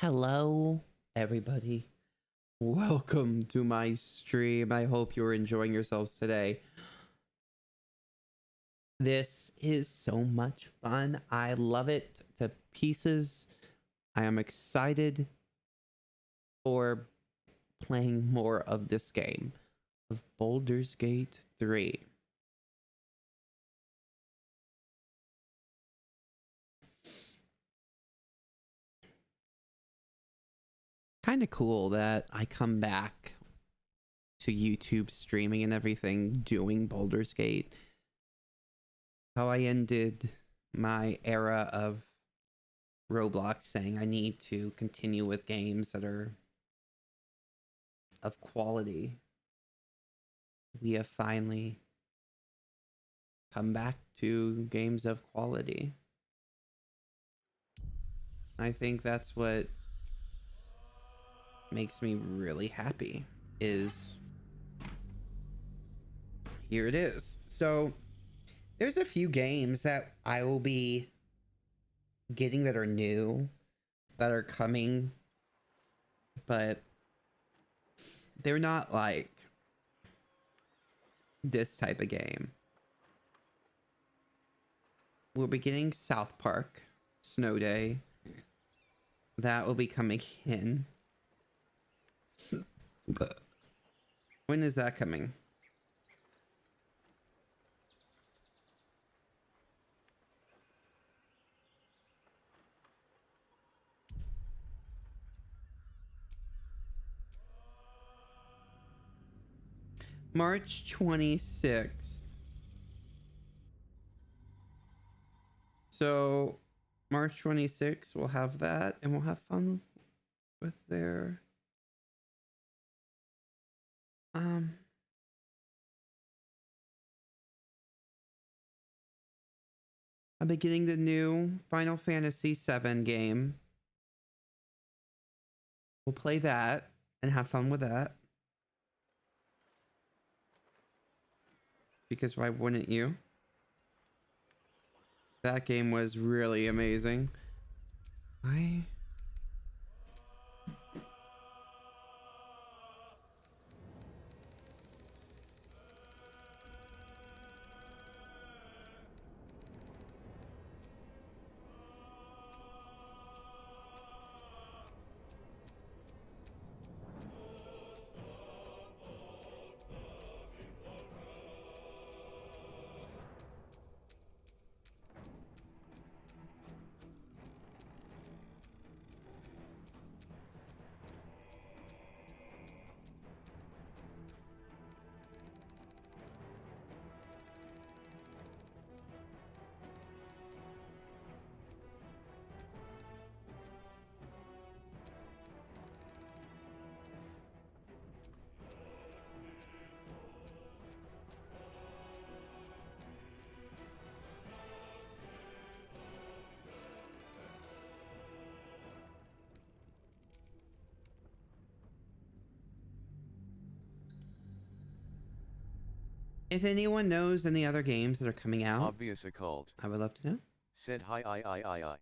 Hello, everybody. Welcome to my stream. I hope you're enjoying yourselves today. This is so much fun. I love it to pieces. I am excited for playing more of this game of Baldur's Gate 3. Kind of cool that I come back to YouTube streaming and everything doing Baldur's Gate. How I ended my era of Roblox saying I need to continue with games that are of quality. We have finally come back to games of quality. I think that's what makes me really happy is here it is. So there's a few games that I will be getting that are new, that are coming, but they're not like this type of game. We'll be getting South Park Snow Day. That will be coming in. But when is that coming? March 26th. So March 26th, we'll have that and we'll have fun with their I'll be getting the new Final Fantasy VII game. We'll play that and have fun with that. Because why wouldn't you? That game was really amazing. If anyone knows any other games that are coming out, Obvious occult. I would love to know. Said hi I.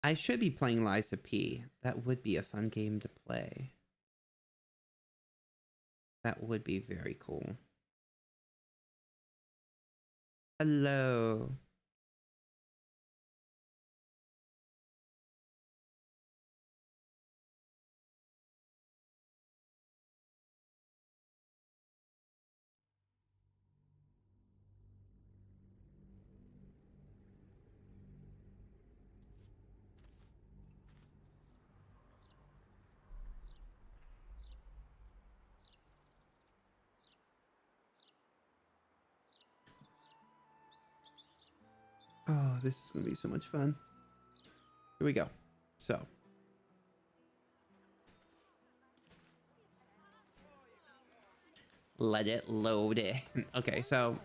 I should be playing Liza P. That would be a fun game to play. That would be very cool. Hello. Oh, this is going to be so much fun. Here we go. So. Let it load in. Okay, so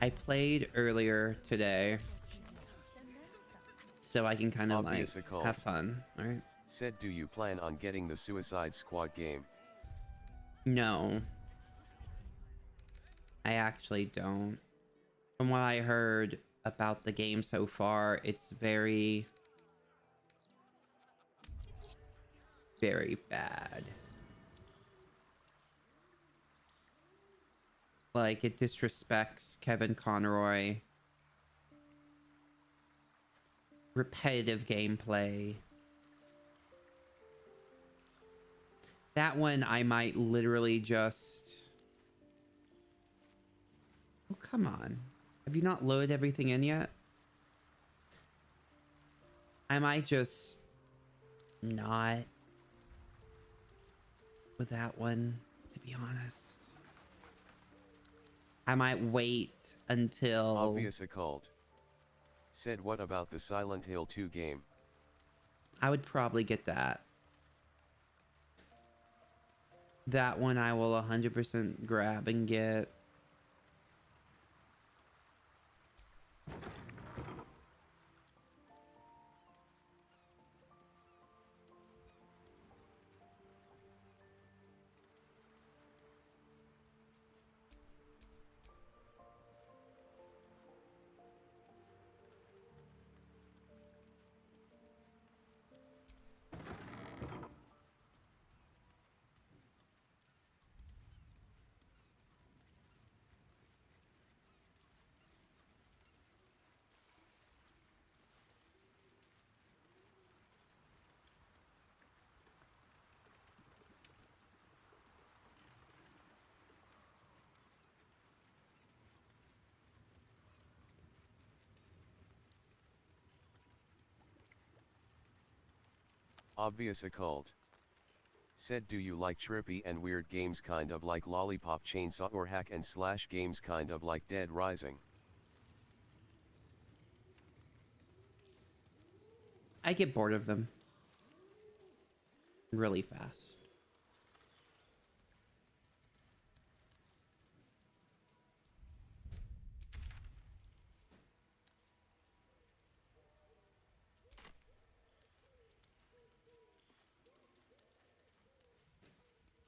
I played earlier today. So I can kind of Obvious like occult. have fun, alright? Said, do you plan on getting the Suicide Squad game? No. I actually don't. From what I heard about the game so far, it's very very bad. Like, it disrespects Kevin Conroy. Repetitive gameplay. That one I might literally just... Oh, come on. Have you not loaded everything in yet? I might just not with that one, to be honest. I might wait until... Obvious occult. Said what about the Silent Hill 2 game? I would probably get that. That one I will 100% grab and get. Obvious occult. Said do you like trippy and weird games kind of like Lollipop Chainsaw or hack and slash games kind of like Dead Rising? I get bored of them really fast.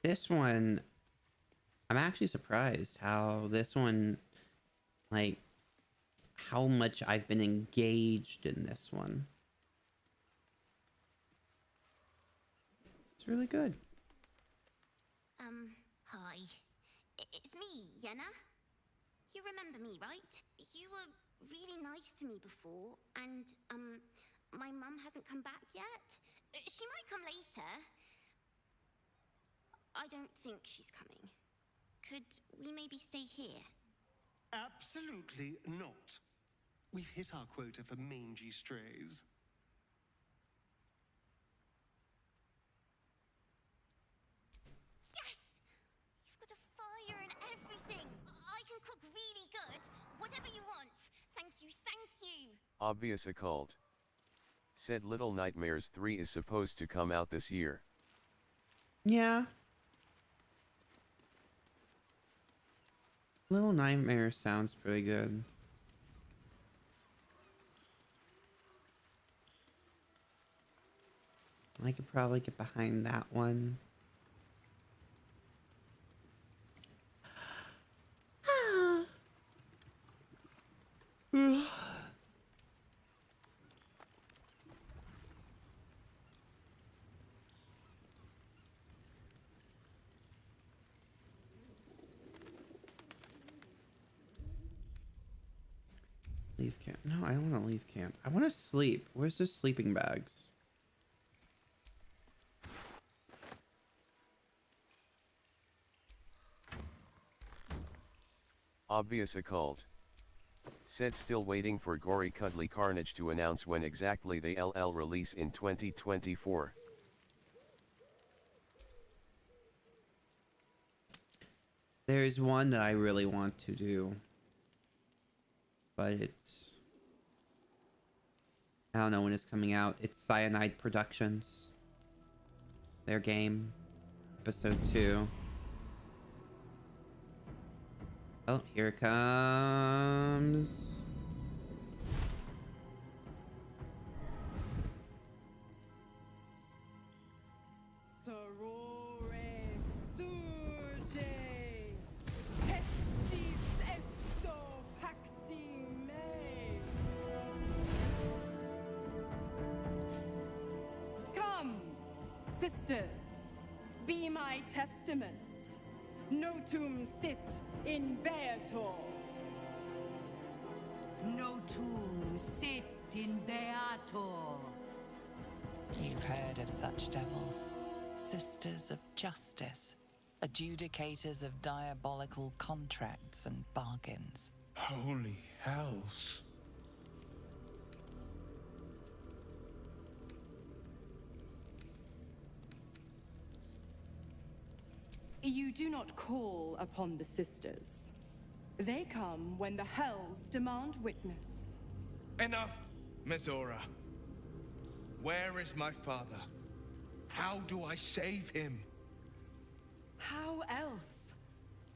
This one, I'm actually surprised how this one, like, how much I've been engaged in this one. It's really good. Hi. It's me, Yenna. You remember me, right? You were really nice to me before, and, my mum hasn't come back yet. She might come later. I don't think she's coming. Could we maybe stay here? Absolutely not. We've hit our quota for mangy strays. Yes! You've got a fire and everything. I can cook really good. Whatever you want. Thank you, thank you. Obvious occult. Said Little Nightmares 3 is supposed to come out this year. Yeah. Little Nightmares sounds pretty good. I could probably get behind that one. Leave camp. No, I don't want to leave camp. I want to sleep. Where's the sleeping bags? Obvious occult. Said still waiting for Gory Cuddly Carnage to announce when exactly they LL release in 2024. There's one that I really want to do. But it's... I don't know when it's coming out. It's Cyanide Productions. Their game. Episode 2. Oh, here it comes. Sisters, be my testament. Notum sit in Beator. Notum sit in Beator. You've heard of such devils. Sisters of justice. Adjudicators of diabolical contracts and bargains. Holy hells. You do not call upon the sisters. They come when the hells demand witness. Enough, Mizora. Where is my father? How do I save him? How else?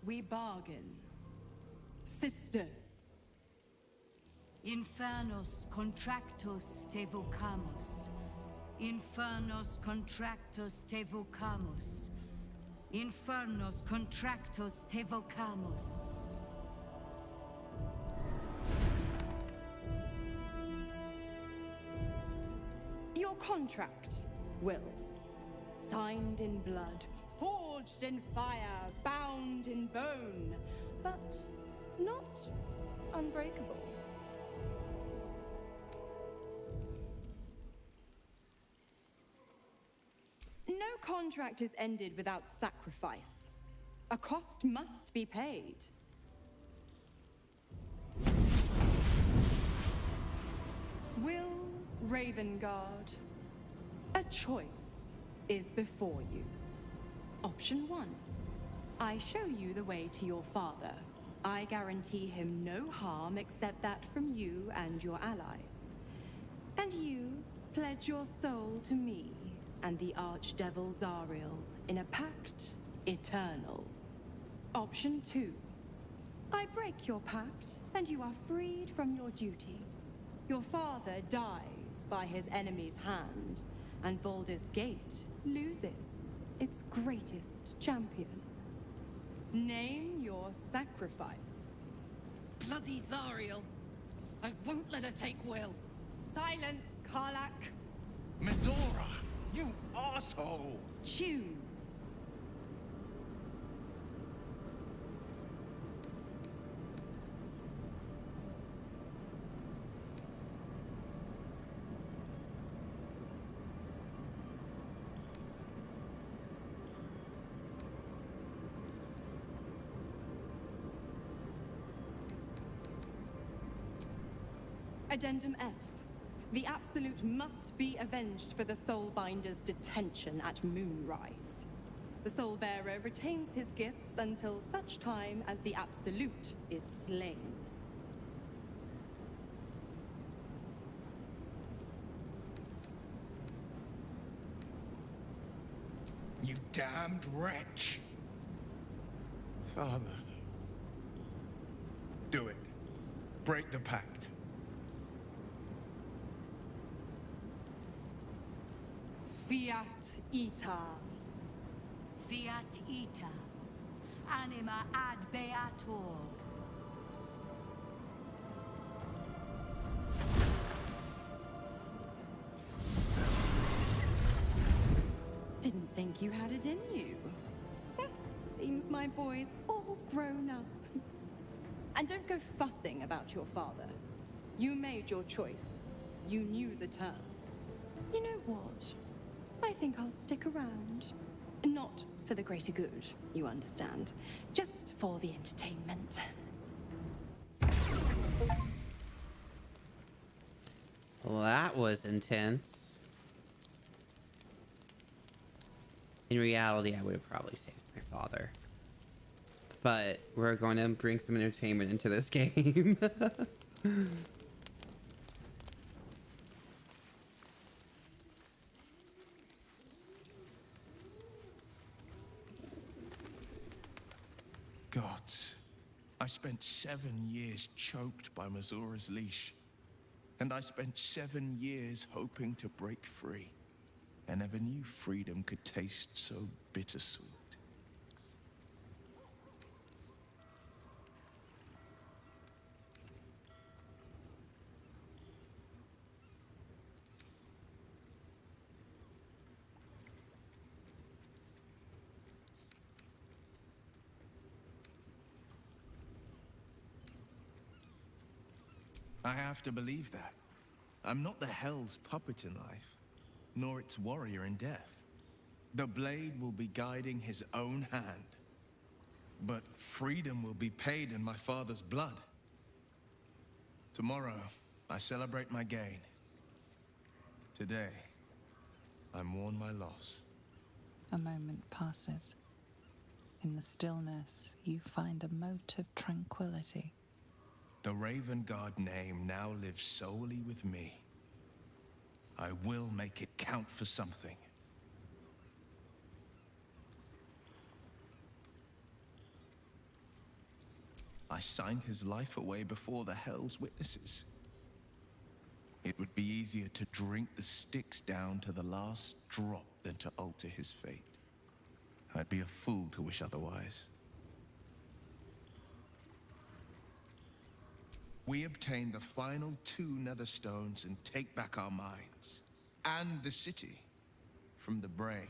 We bargain. Sisters. Infernos contractos te vocamus. Infernos contractos te vocamus. Infernos contractos te vocamus. Your contract, Will. Signed in blood, forged in fire, bound in bone, but not unbreakable. No contract is ended without sacrifice. A cost must be paid. Will Ravengard, a choice is before you. Option 1. I show you the way to your father. I guarantee him no harm except that from you and your allies. And you pledge your soul to me and the Archdevil Zariel in a pact eternal. Option 2. I break your pact and you are freed from your duty. Your father dies by his enemy's hand, and Baldur's Gate loses its greatest champion. Name your sacrifice. Bloody Zariel. I won't let her take Will. Silence, Karlak. Mizora, you asshole! Choose. Addendum F. The Absolute must be avenged for the Soulbinder's detention at Moonrise. The Soulbearer retains his gifts until such time as the Absolute is slain. You damned wretch! Father. Do it. Break the pact. Fiat Ita. Fiat ita. Anima ad beator. Didn't think you had it in you. Seems my boy's all grown up. And don't go fussing about your father. You made your choice. You knew the terms. You know what? I think I'll stick around. Not for the greater good, you understand. Just for the entertainment. Well, that was intense. In reality, I would have probably saved my father. But we're going to bring some entertainment into this game. Gods, I spent 7 years choked by Mazora's leash. And I spent 7 years hoping to break free. I never knew freedom could taste so bittersweet. I have to believe that. I'm not the Hell's puppet in life, nor its warrior in death. The blade will be guiding his own hand. But freedom will be paid in my father's blood. Tomorrow, I celebrate my gain. Today, I mourn my loss. A moment passes. In the stillness, you find a mote of tranquility. The Raven Guard name now lives solely with me. I will make it count for something. I signed his life away before the Hell's witnesses. It would be easier to drink the sticks down to the last drop than to alter his fate. I'd be a fool to wish otherwise. We obtain the final 2 nether stones and take back our minds, and the city, from the brain.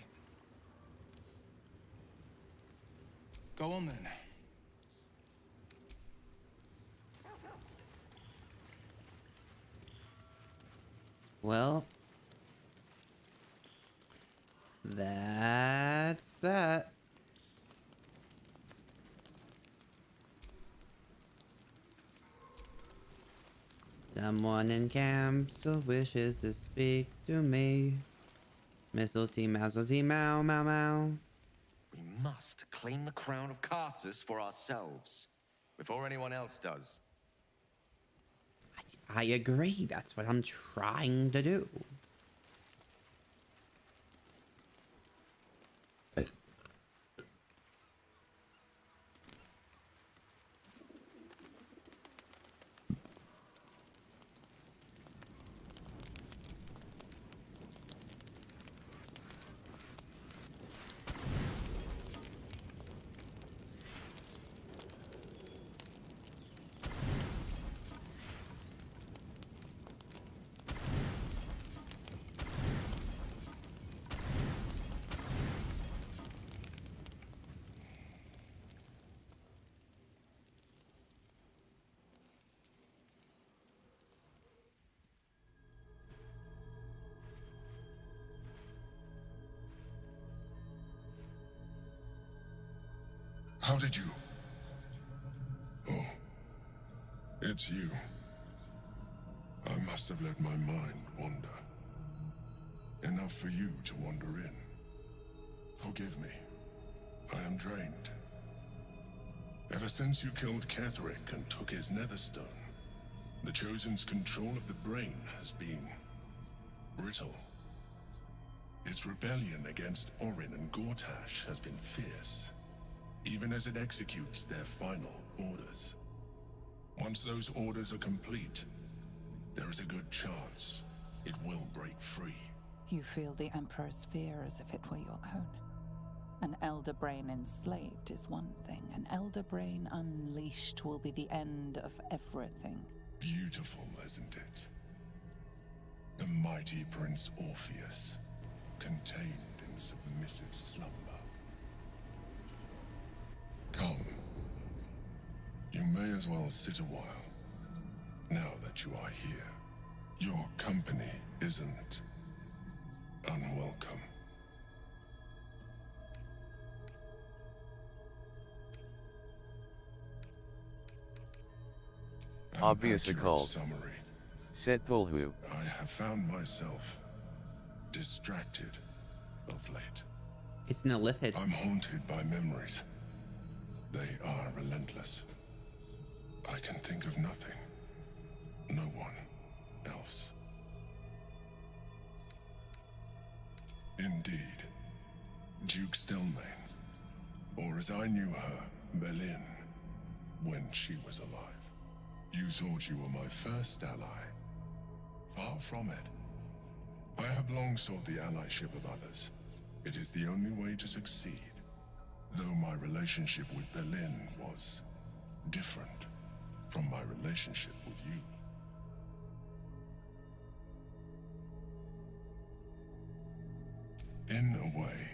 Go on then. Well, that's that. Someone in camp still wishes to speak to me. Mistlety, Mazelty, Mau, Mau, Mau. We must claim the crown of Carsus for ourselves, before anyone else does. I agree. That's what I'm trying to do. How did you? Oh, it's you. I must have let my mind wander. Enough for you to wander in. Forgive me. I am drained. Ever since you killed Ketherick and took his netherstone, the Chosen's control of the brain has been brittle. Its rebellion against Orin and Gortash has been fierce, even as it executes their final orders. Once those orders are complete, there is a good chance it will break free. You feel the Emperor's fear as if it were your own. An Elder Brain enslaved is one thing. An Elder Brain unleashed will be the end of everything. Beautiful, isn't it? The mighty Prince Orpheus, contained in submissive slumber. Come. You may as well sit a while, now that you are here. Your company isn't unwelcome. Obvious occult. Summary. Set Thulhu. I have found myself distracted of late. It's an illithid. I'm haunted by memories. They are relentless. I can think of nothing. No one else. Indeed. Duke Stelmane, or as I knew her, Belin, when she was alive. You thought you were my first ally. Far from it. I have long sought the allyship of others. It is the only way to succeed. Though my relationship with Belin was different from my relationship with you. In a way,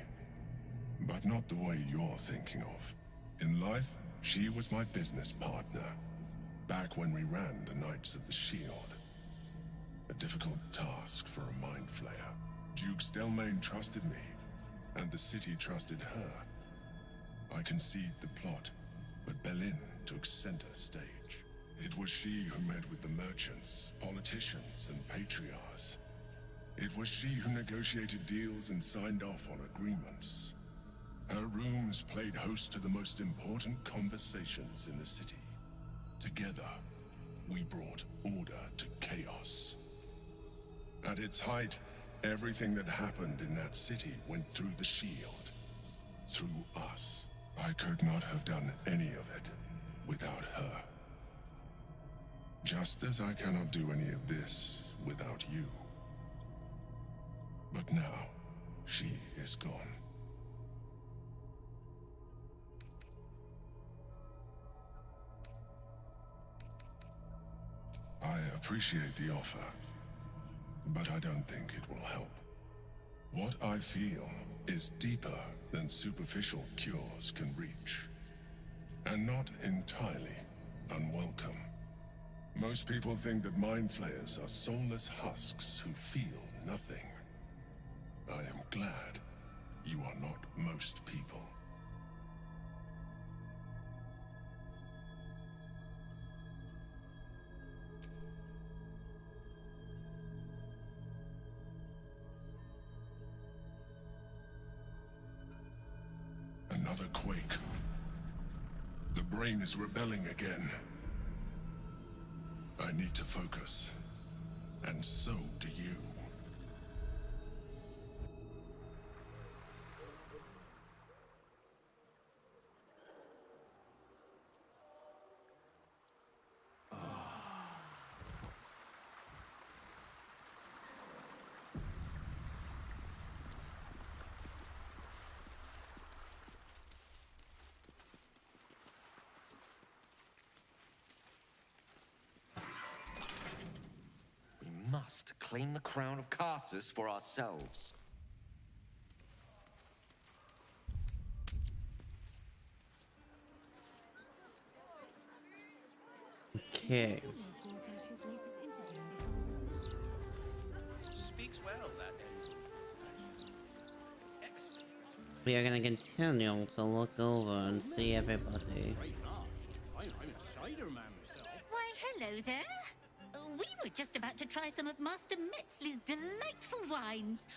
but not the way you're thinking of. In life, she was my business partner. back when we ran the Knights of the Shield. A difficult task for a mind flayer. Duke Stelmane trusted me, and the city trusted her. I concede the plot, but Belin took center stage. It was she who met with the merchants, politicians, and patriarchs. It was she who negotiated deals and signed off on agreements. Her rooms played host to the most important conversations in the city. Together, we brought order to chaos. At its height, everything that happened in that city went through the shield. Through us. I could not have done any of it without her. Just as I cannot do any of this without you. But now, she is gone. I appreciate the offer, but I don't think it will help. What I feel is deeper than superficial cures can reach, and not entirely unwelcome. Most people think that mind flayers are soulless husks who feel nothing. I am glad you are not most people. Another quake. The brain is rebelling again. I need to focus. And so do you. Must claim the crown of Karsus for ourselves. Okay. Speaks well, that We are gonna continue to look over and see everybody. I'm a cider man myself. Why, hello there. We were just about to try some of Master Metzley's delightful wines.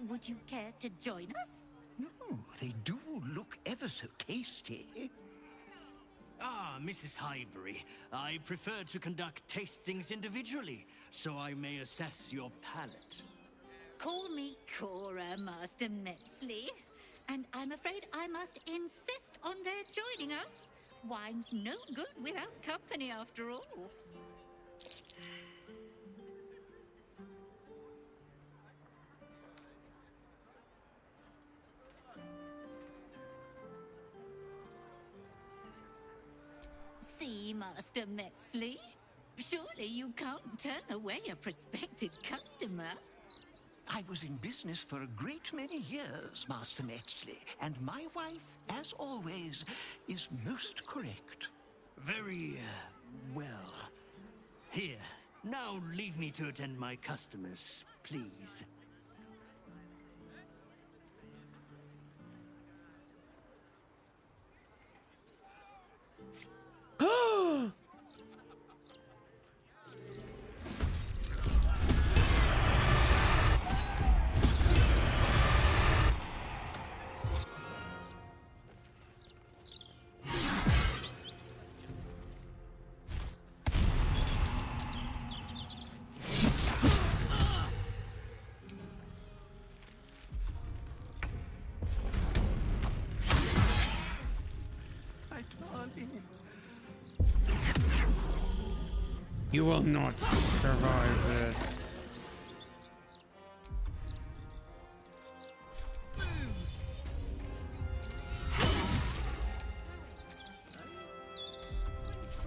Would you care to join us? Oh, they do look ever so tasty. Ah, Mrs. Highbury, I prefer to conduct tastings individually, so I may assess your palate. Call me Cora, Master Metzley. And I'm afraid I must insist on their joining us. Wine's no good without company, after all. See, Master Metzley? Surely you can't turn away a prospective customer. I was in business for a great many years, Master Metzley, and my wife, as always, is most correct. Very, well. Here, now leave me to attend my customers, please. You will not survive this.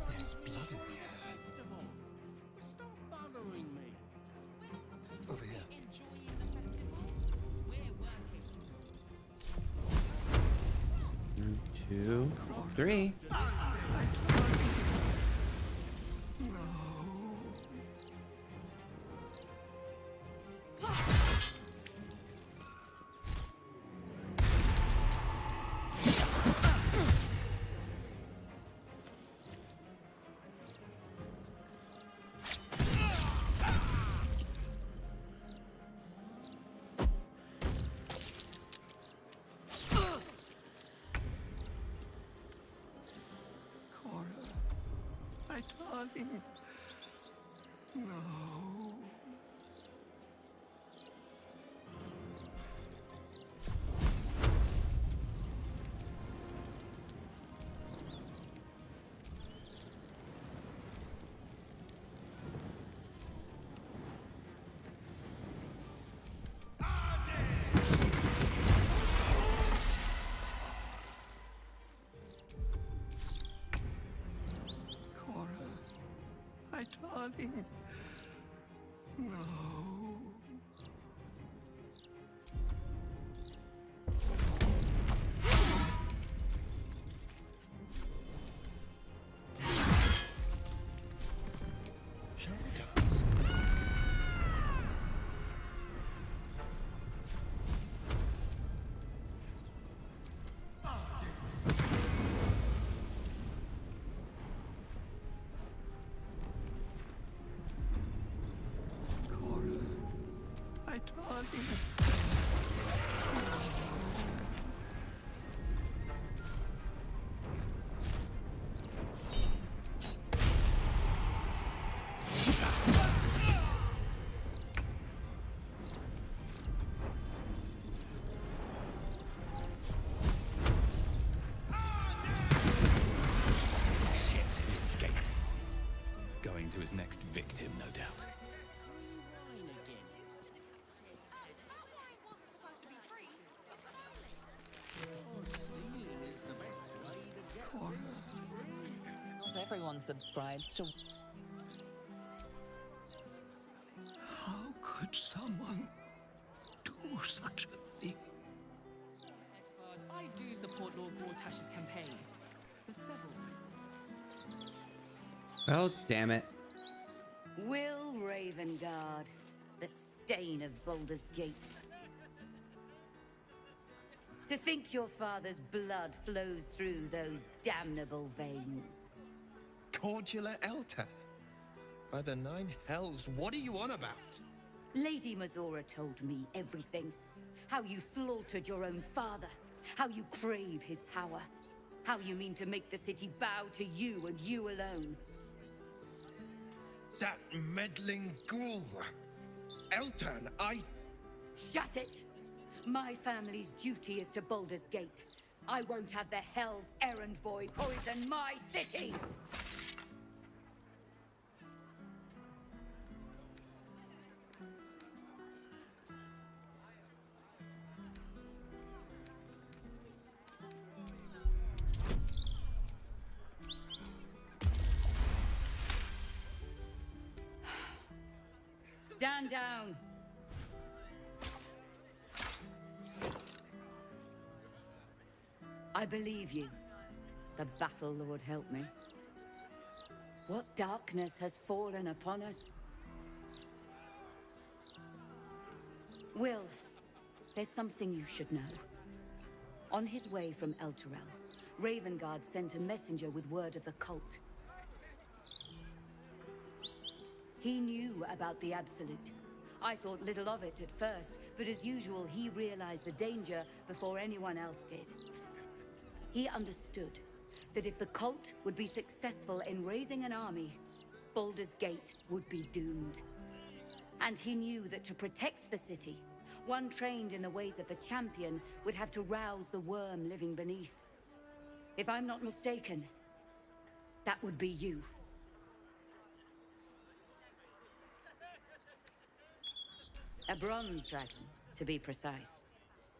There's blood in the air. Stop bothering me. Over here. One, two, three. darling. No. My darling. No. My darling. Shit, he escaped. Going to his next victim, no doubt. Not everyone subscribes to... How could someone do such a thing? I do support Lord Gortash's campaign for several reasons. Oh, damn it. Will Ravengard, the stain of Baldur's Gate. To think your father's blood flows through those damnable veins. Cordula Elta. By the nine hells, what are you on about? Lady Mazora told me everything. How you slaughtered your own father. How you crave his power. How you mean to make the city bow to you and you alone. That meddling ghoul. Eltan, Shut it! My family's duty is to Baldur's Gate. I won't have the Hell's Errand Boy poison my city! Stand down! I believe you. The Battle Lord help me. What darkness has fallen upon us? Will, there's something you should know. On his way from Elturel, Ravengard sent a messenger with word of the cult. He knew about the Absolute. I thought little of it at first, but as usual, he realized the danger before anyone else did. He understood that if the cult would be successful in raising an army, Baldur's Gate would be doomed. And he knew that to protect the city, one trained in the ways of the champion would have to rouse the worm living beneath. If I'm not mistaken, that would be you. A bronze dragon, to be precise.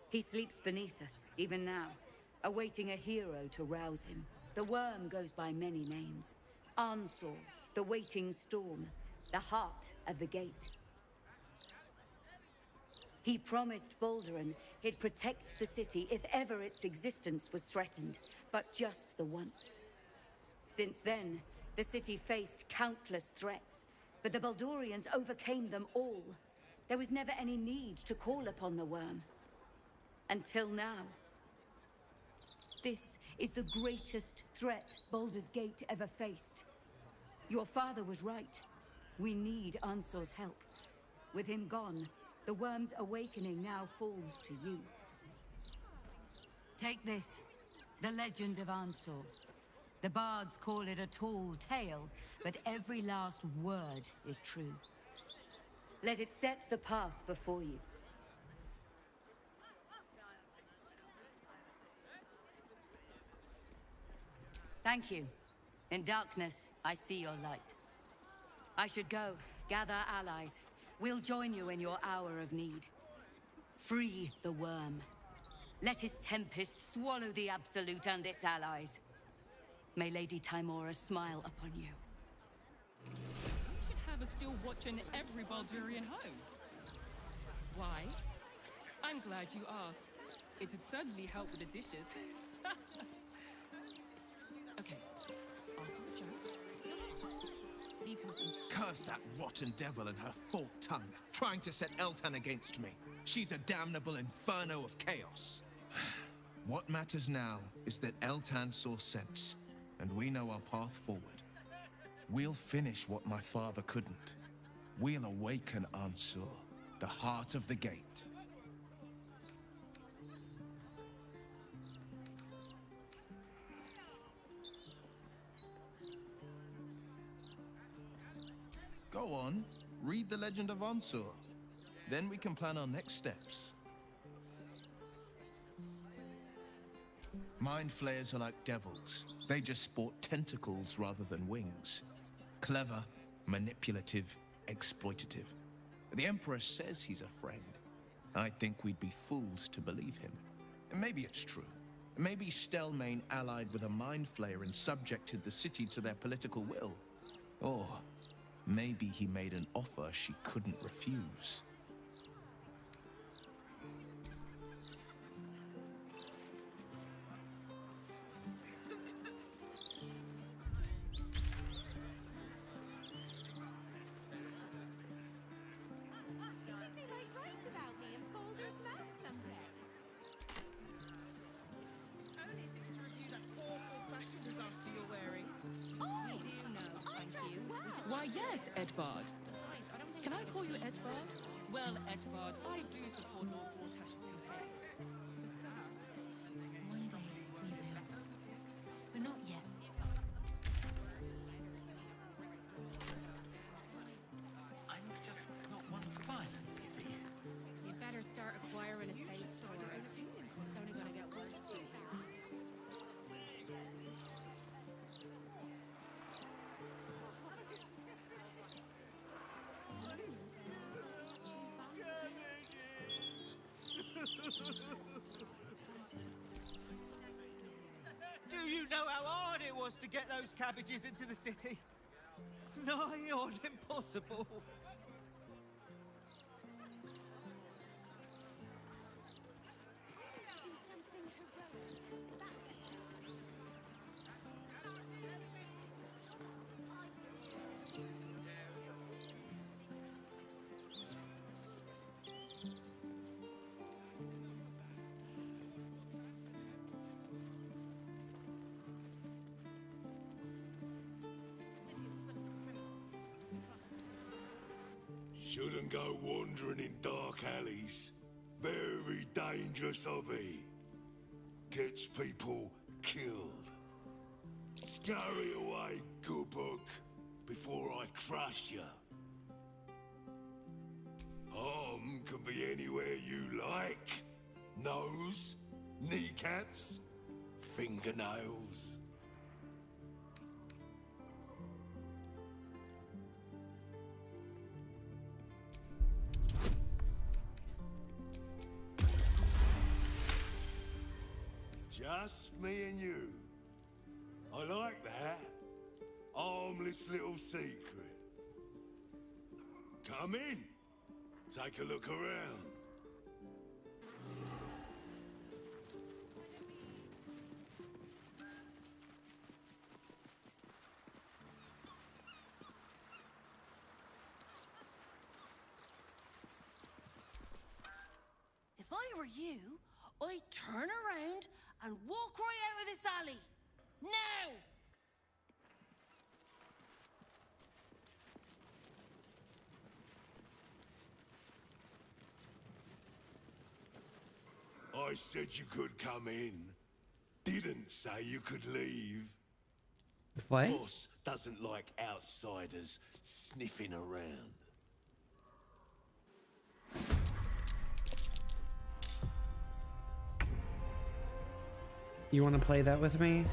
He sleeps beneath us, even now, awaiting a hero to rouse him. The worm goes by many names. Ansor, the waiting storm, the heart of the gate. He promised Baldurin he'd protect the city if ever its existence was threatened, but just the once. Since then, the city faced countless threats, but the Baldurians overcame them all. There was never any need to call upon the worm. Until now. This is the greatest threat Baldur's Gate ever faced. Your father was right. We need Ansor's help. With him gone, the worm's awakening now falls to you. Take this, the legend of Ansor. The bards call it a tall tale, but every last word is true. Let it set the path before you. Thank you. In darkness, I see your light. I should go, gather allies. We'll join you in your hour of need. Free the worm. Let his tempest swallow the Absolute and its allies. May Lady Timora smile upon you. We should have a still watch in every Baldurian home. Why? I'm glad you asked. It'd certainly help with the dishes. Okay, after the joke, leave him some time. Curse that rotten devil and her forked tongue, trying to set Eltan against me. She's a damnable inferno of chaos. What matters now is that Eltan saw sense, and we know our path forward. We'll finish what my father couldn't. We'll awaken Ansur, the heart of the gate. Go on, read the legend of Ansur. Then we can plan our next steps. Mind flayers are like devils. They just sport tentacles rather than wings. Clever, manipulative, exploitative. The Emperor says he's a friend. I think we'd be fools to believe him. And maybe it's true. Maybe Stelmane allied with a mind flayer and subjected the city to their political will. Or maybe he made an offer she couldn't refuse. Why, yes, Edvard. Can I call you Edvard? Well, Edvard, I do support all four Tash's campaigns. One day we will. But not yet. I'm just not one for violence, you see. You better start acquiring a taste for it. It's only gonna get worse from here. Do you know how hard it was to get those cabbages into the city? Nigh on impossible. Shouldn't go wandering in dark alleys. Very dangerous hobby. Gets people killed. Scurry away, good book, before I crush you. Harm can be anywhere you like. Nose, kneecaps, fingernails. Just me and you. I like that. Harmless little secret. Come in. Take a look around. If I were you, I'd turn around and walk right out of this alley. Now! I said you could come in. Didn't say you could leave. What? Boss doesn't like outsiders sniffing around. You want to play that with me?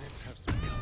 Let's have some company.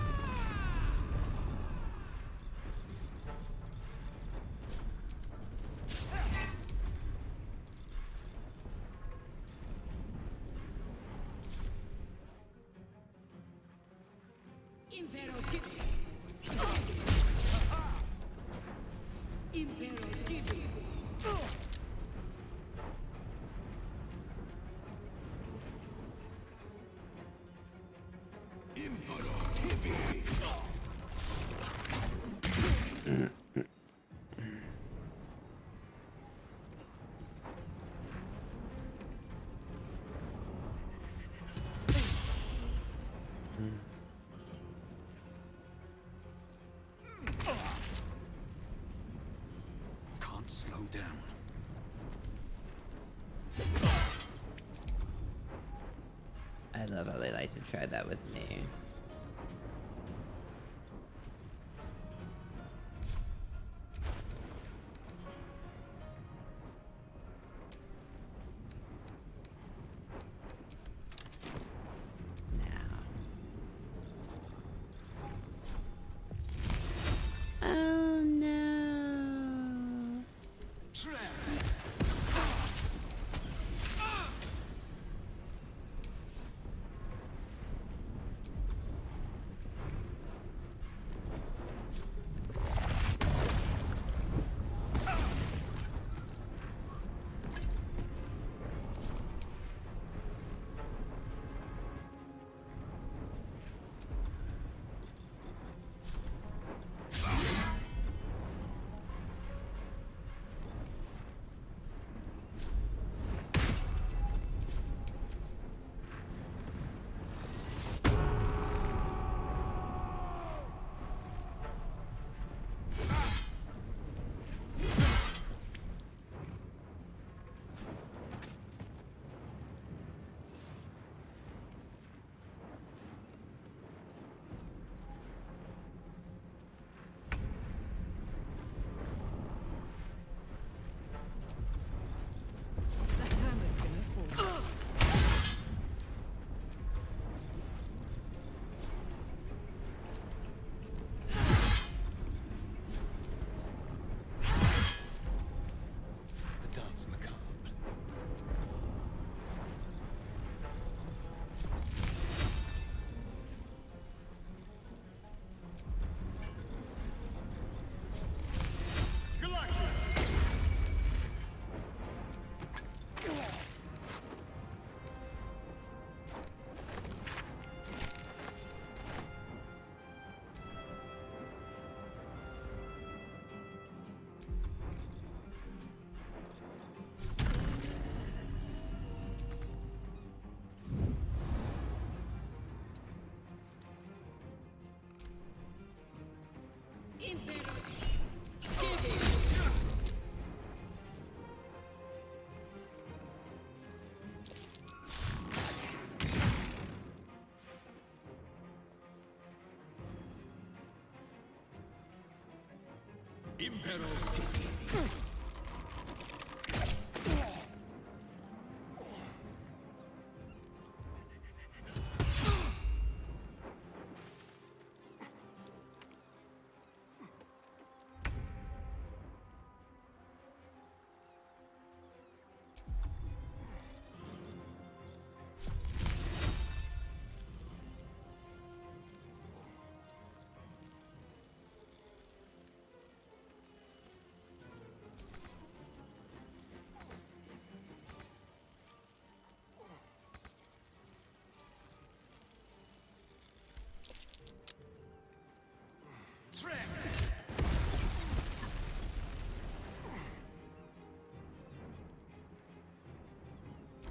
Can't slow down. I love how they like to try that with me. Oh no.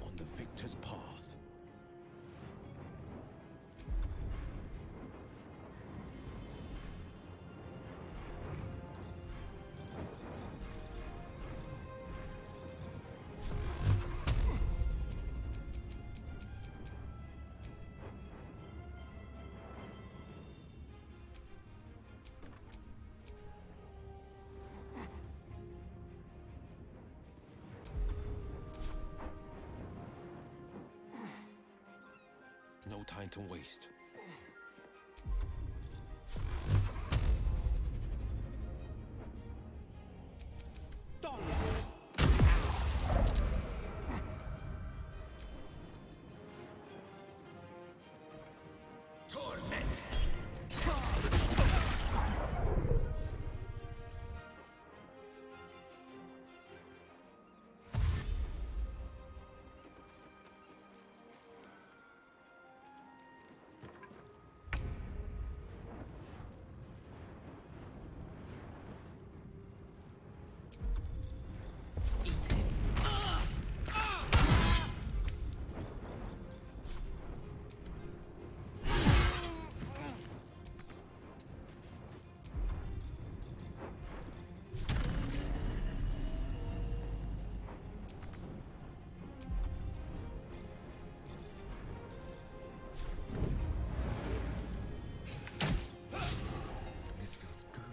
On the victor's path. time to waste. This feels good.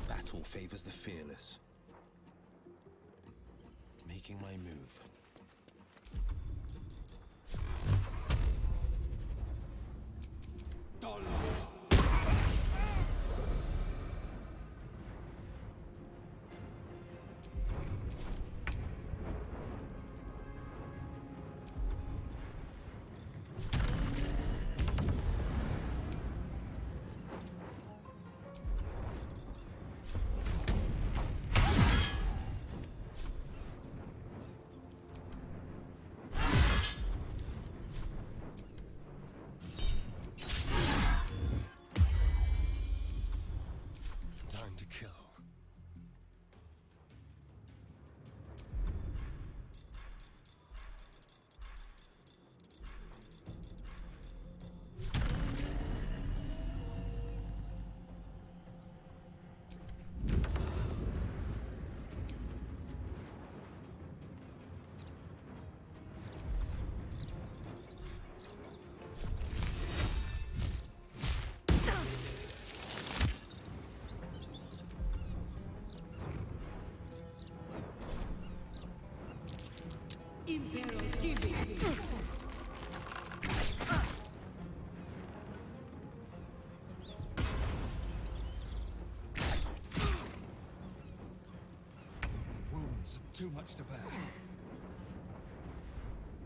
Battle favors the fearless. Making my move. Time to kill. Wounds too much to bear.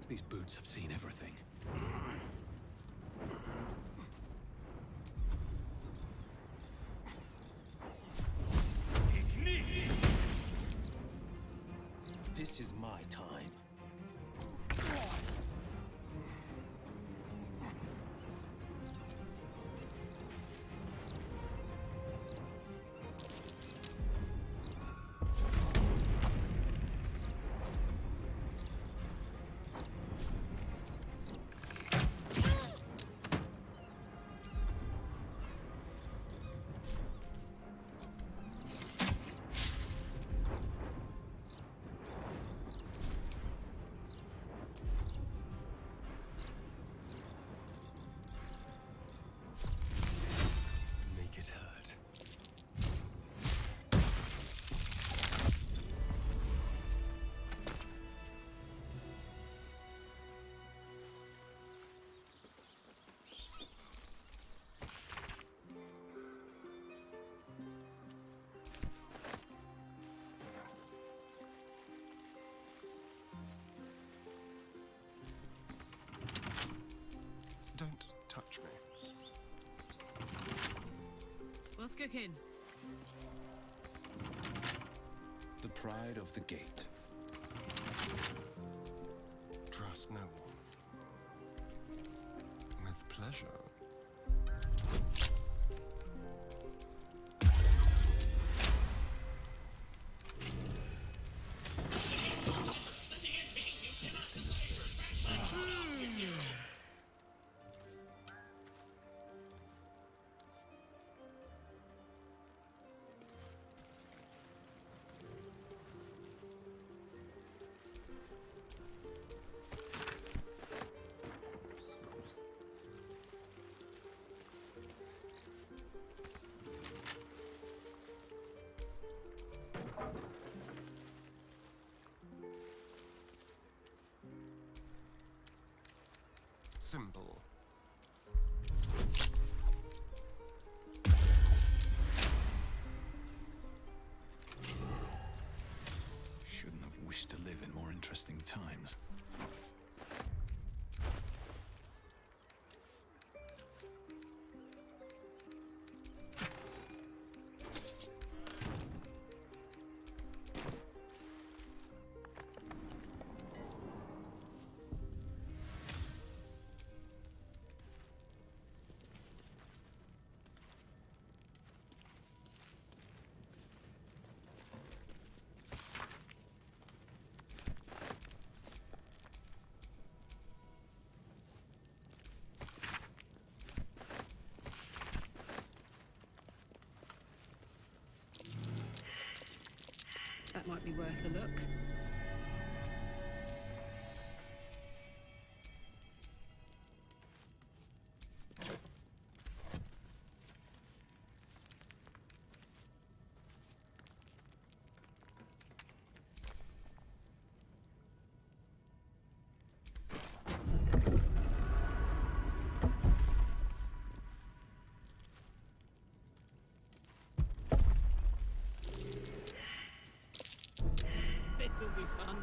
These boots have seen everything. This is my time. What's cooking? The pride of the gate. Trust no one. With pleasure. Simple. Shouldn't have wished to live in more interesting times. That might be worth a look. This'll be fun.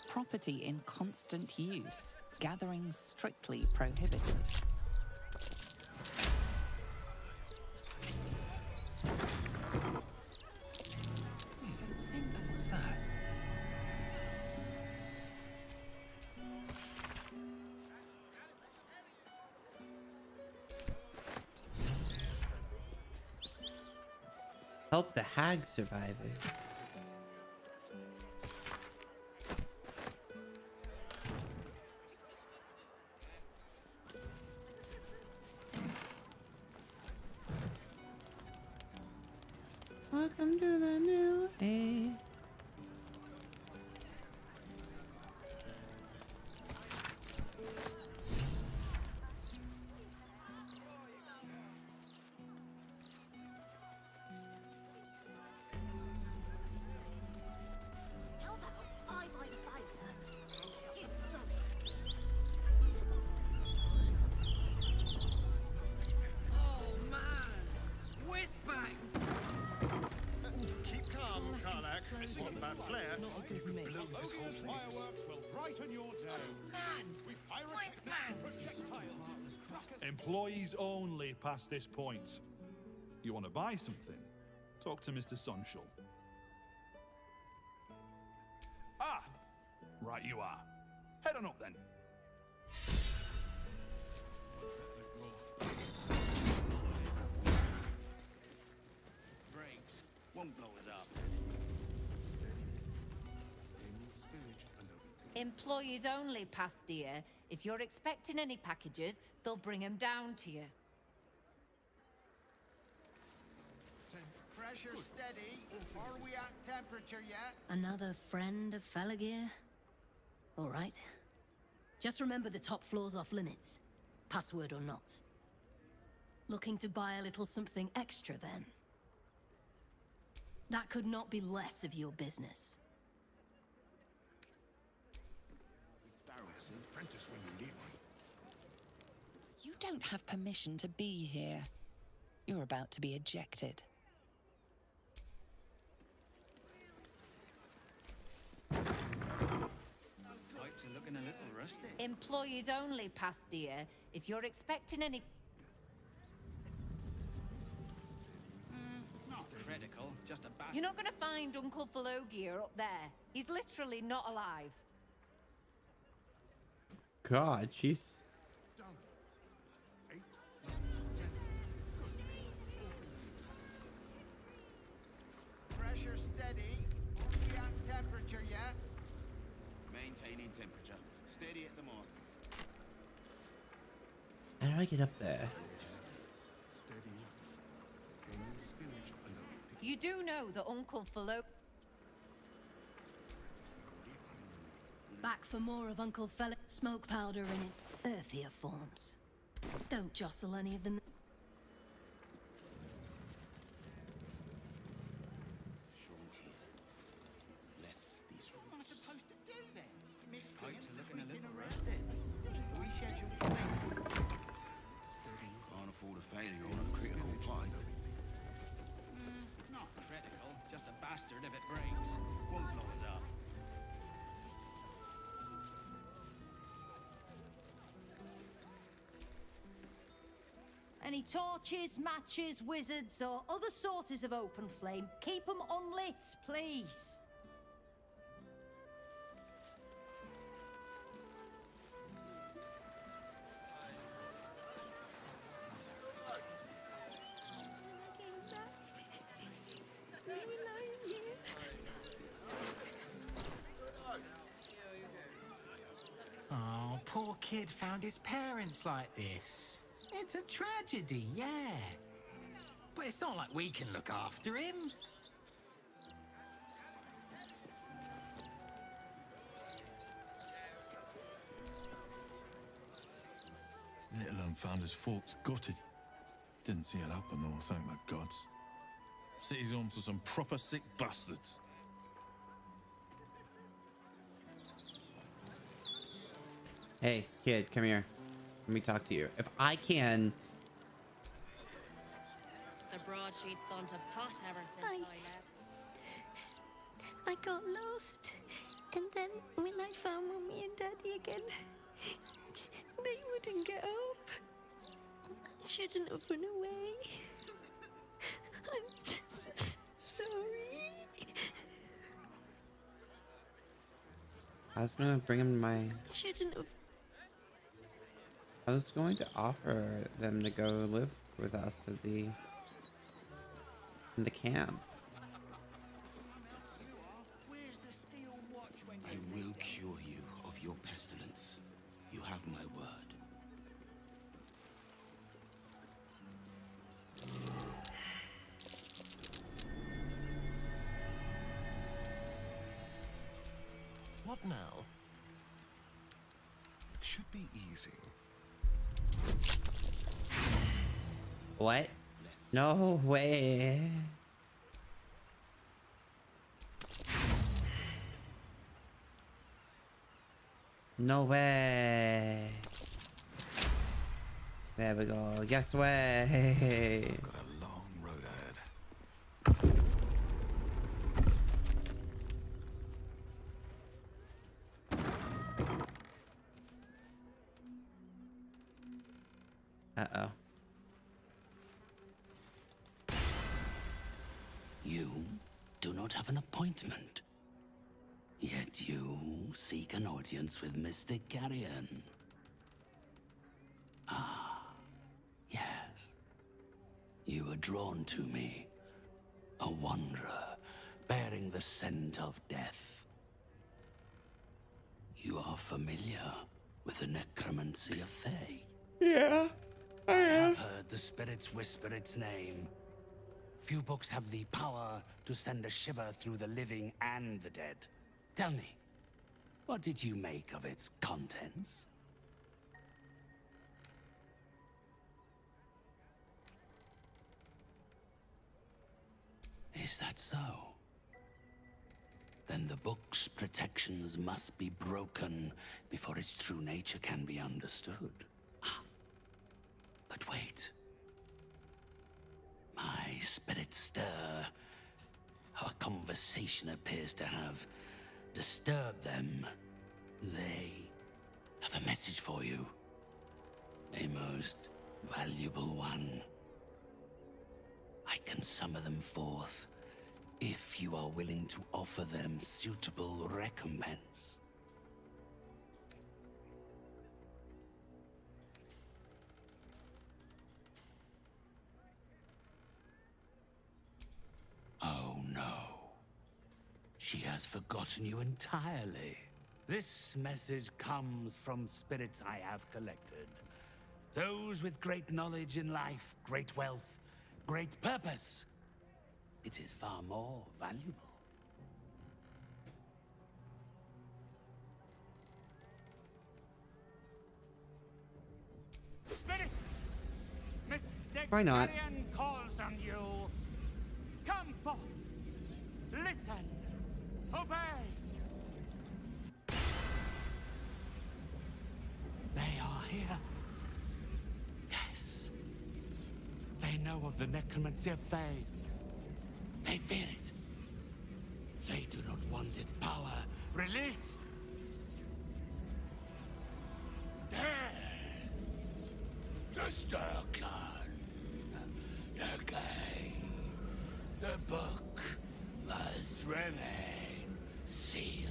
Property in constant use. Gathering strictly prohibited. What's that? Help the hag survivors. Welcome to the new age. How about I buy the fiver and you don't? Oh man! Whiz-bangs! Keep calm, Karlak. This isn't bad flair. Odious fireworks will brighten your day. Man! Whiz-bangs! Employees only past this point. You want to buy something? Talk to Mr. Sunshall. Ah! Right you are. Head on up then. Brakes. Won't blow us up. Employees only, past dear. If you're expecting any packages, they'll bring them down to you. Pressure steady. Are we at temperature yet? Another friend of Felagir? All right. Just remember the top floor's off limits. Password or not. Looking to buy a little something extra then? That could not be less of your business. Apprentice when you need one. You don't have permission to be here. You're about to be ejected. Pipes are looking a little rusty. Employees only, past dear. If you're expecting any... Not critical, just a bastard. You're not going to find Uncle Felagir up there. He's literally not alive. God, she's... Pressure steady. Are we at temperature yet? Maintaining temperature. Steady at the mark. How do I get up there? You do know that Uncle Felagir... Back for more of Uncle Fella smoke powder in its earthier forms. Don't jostle any of them. Less these rooms. What am I supposed to do then? Pipes are looking a little rusty. We scheduled for maintenance. Can't afford a failure on a critical pipe. Not critical, just a bastard if it breaks. Won't blow us up. Any torches, matches, wizards, or other sources of open flame, keep them unlit, please. Oh, poor kid found his parents like this. It's a tragedy, yeah. But it's not like we can look after him. Little un found his forks gutted. Didn't see it happen though, thank the gods. City's home to some proper sick bastards. Hey, kid, come here. Let me talk to you. If I can... The broadsheet's gone to pot ever since I left. I got lost. And then when I found Mummy and Daddy again, they wouldn't get up. I shouldn't have run away. I'm sorry. I was gonna bring him to my... I shouldn't have. I was going to offer them to go live with us at in the camp. I will cure you of your pestilence. You have my word. What now? Should be easy. What? No way. No way. There we go. Guess way. Got a long road ahead. Uh-oh. You do not have an appointment. Yet you seek an audience with Mr. Carrion. Ah, yes. You were drawn to me. A wanderer, bearing the scent of death. You are familiar with the necromancy of Fae. Yeah, I have heard the spirits whisper its name. Few books have the power to send a shiver through the living and the dead. Tell me, what did you make of its contents? Is that so? Then the book's protections must be broken before its true nature can be understood. Ah. But wait. My spirits stir. Our conversation appears to have disturbed them. They have a message for you. A most valuable one. I can summon them forth if you are willing to offer them suitable recompense. Oh no. She has forgotten you entirely. This message comes from spirits I have collected. Those with great knowledge in life, great wealth, great purpose. It is far more valuable. Spirits! Mr. Why not? Carrion calls on you. Come forth. Listen. Obey. They are here. Yes. They know of the necromancy of Fae. They fear it. They do not want its power released. Destruction. The game. The book must remain sealed.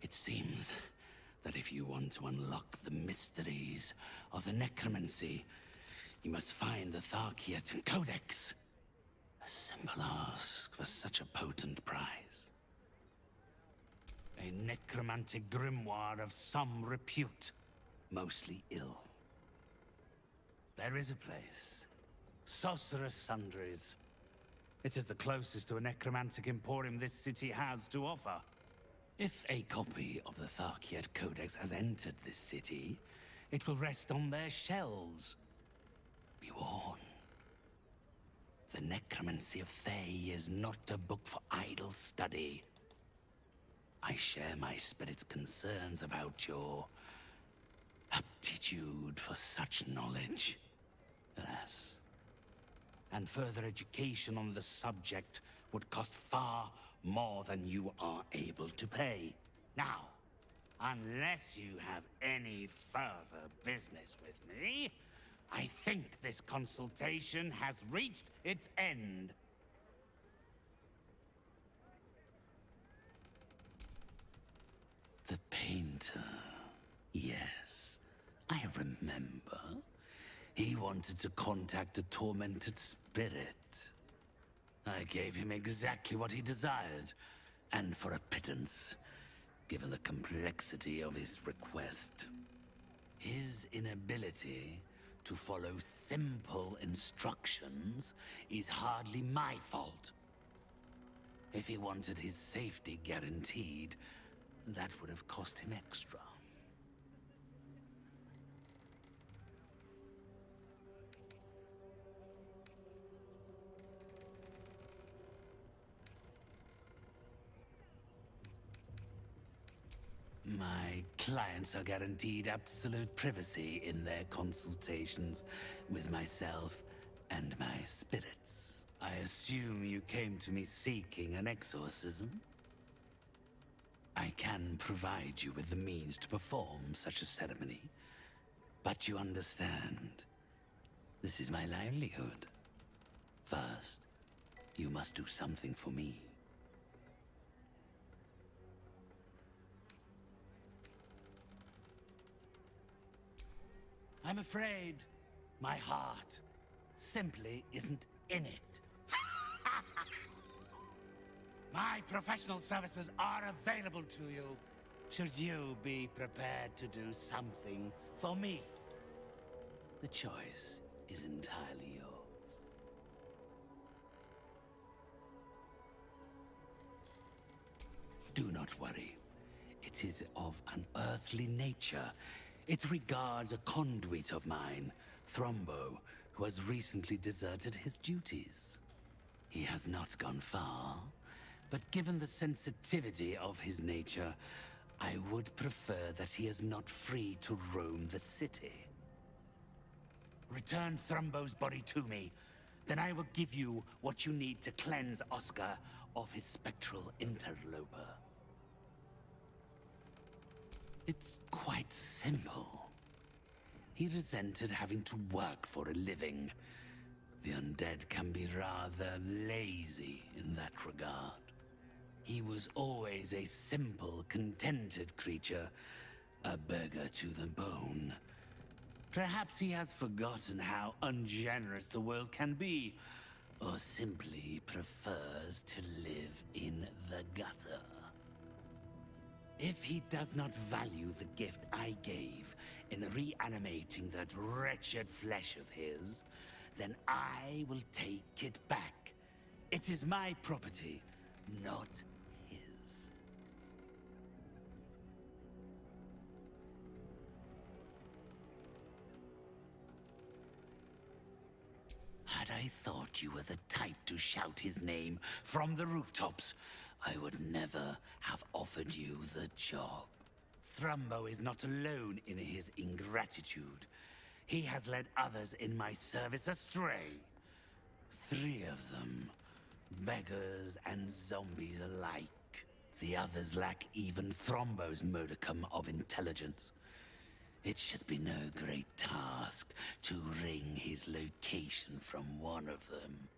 It seems that if you want to unlock the mysteries of the necromancy, you must find the Tharkiat Codex. A simple ask for such a potent prize. A necromantic grimoire of some repute, mostly ill. There is a place. Sorcerous Sundries. It is the closest to a necromantic emporium this city has to offer. If a copy of the Tharkiat Codex has entered this city, it will rest on their shelves. Be warned. The necromancy of Fae is not a book for idle study. I share my spirit's concerns about your aptitude for such knowledge. Alas, and further education on the subject would cost far more than you are able to pay. Now, unless you have any further business with me, I think this consultation has reached its end. The painter. Yes, I remember. He wanted to contact a tormented spirit. I gave him exactly what he desired, and for a pittance, given the complexity of his request. His inability to follow simple instructions is hardly my fault. If he wanted his safety guaranteed, that would have cost him extra. My clients are guaranteed absolute privacy in their consultations with myself and my spirits. I assume you came to me seeking an exorcism? I can provide you with the means to perform such a ceremony, but you understand, this is my livelihood. First, you must do something for me. I'm afraid my heart simply isn't in it. My professional services are available to you, should you be prepared to do something for me. The choice is entirely yours. Do not worry. It is of an earthly nature. It regards a conduit of mine, Thrombo, who has recently deserted his duties. He has not gone far, but given the sensitivity of his nature, I would prefer that he is not free to roam the city. Return Thrombo's body to me, then I will give you what you need to cleanse Oscar of his spectral interloper. It's quite simple. He resented having to work for a living. The undead can be rather lazy in that regard. He was always a simple, contented creature, a beggar to the bone. Perhaps he has forgotten how ungenerous the world can be, or simply prefers to live in the gutter. If he does not value the gift I gave in reanimating that wretched flesh of his, then I will take it back. It is my property, not his. Had I thought you were the type to shout his name from the rooftops, I would never have offered you the job. Thrombo is not alone in his ingratitude. He has led others in my service astray. 3 of them, beggars and zombies alike. The others lack even Thrombo's modicum of intelligence. It should be no great task to wring his location from one of them.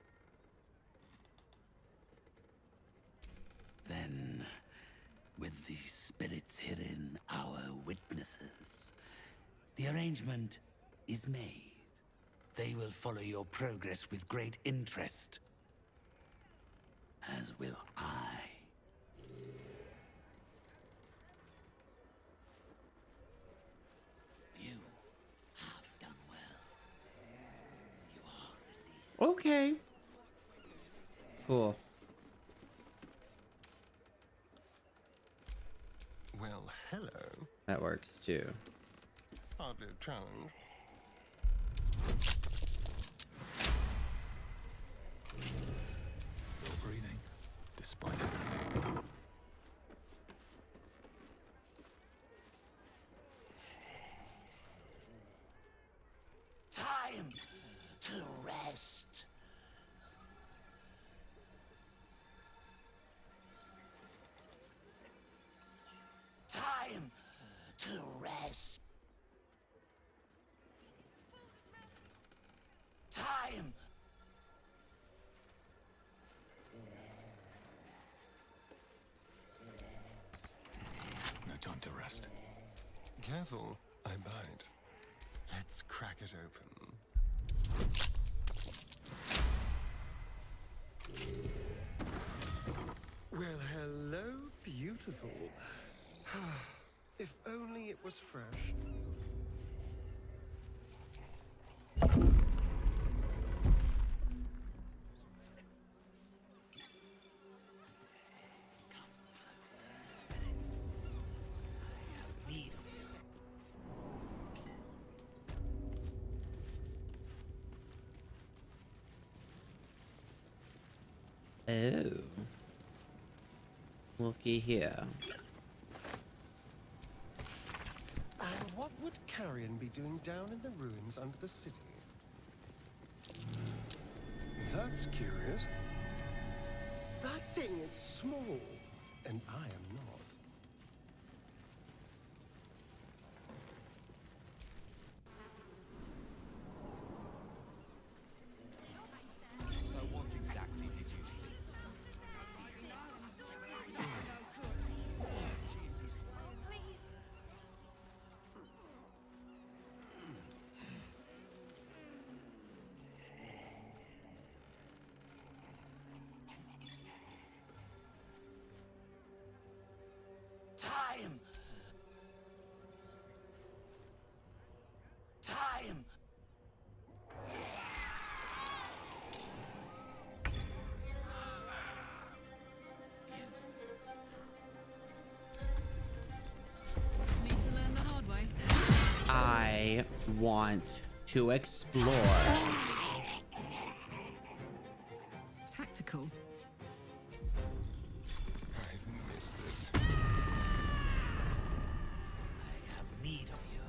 Then, with the spirits herein our witnesses, the arrangement is made. They will follow your progress with great interest. As will I. You have done well. You are released. Okay. Cool. Well, hello. That works too. Hardly a challenge. Still breathing, despite everything. Time to rest. time to rest. Careful, I bite. Let's crack it open. Well, hello, beautiful. If only it was fresh. Oh. Looky here. And what would Carrion be doing down in the ruins under the city? That's curious. That thing is small, and I am not. So what exactly did you see? Time! Time! Need to learn the hard way. I want to explore. Tactical. I've missed this. I have need of you.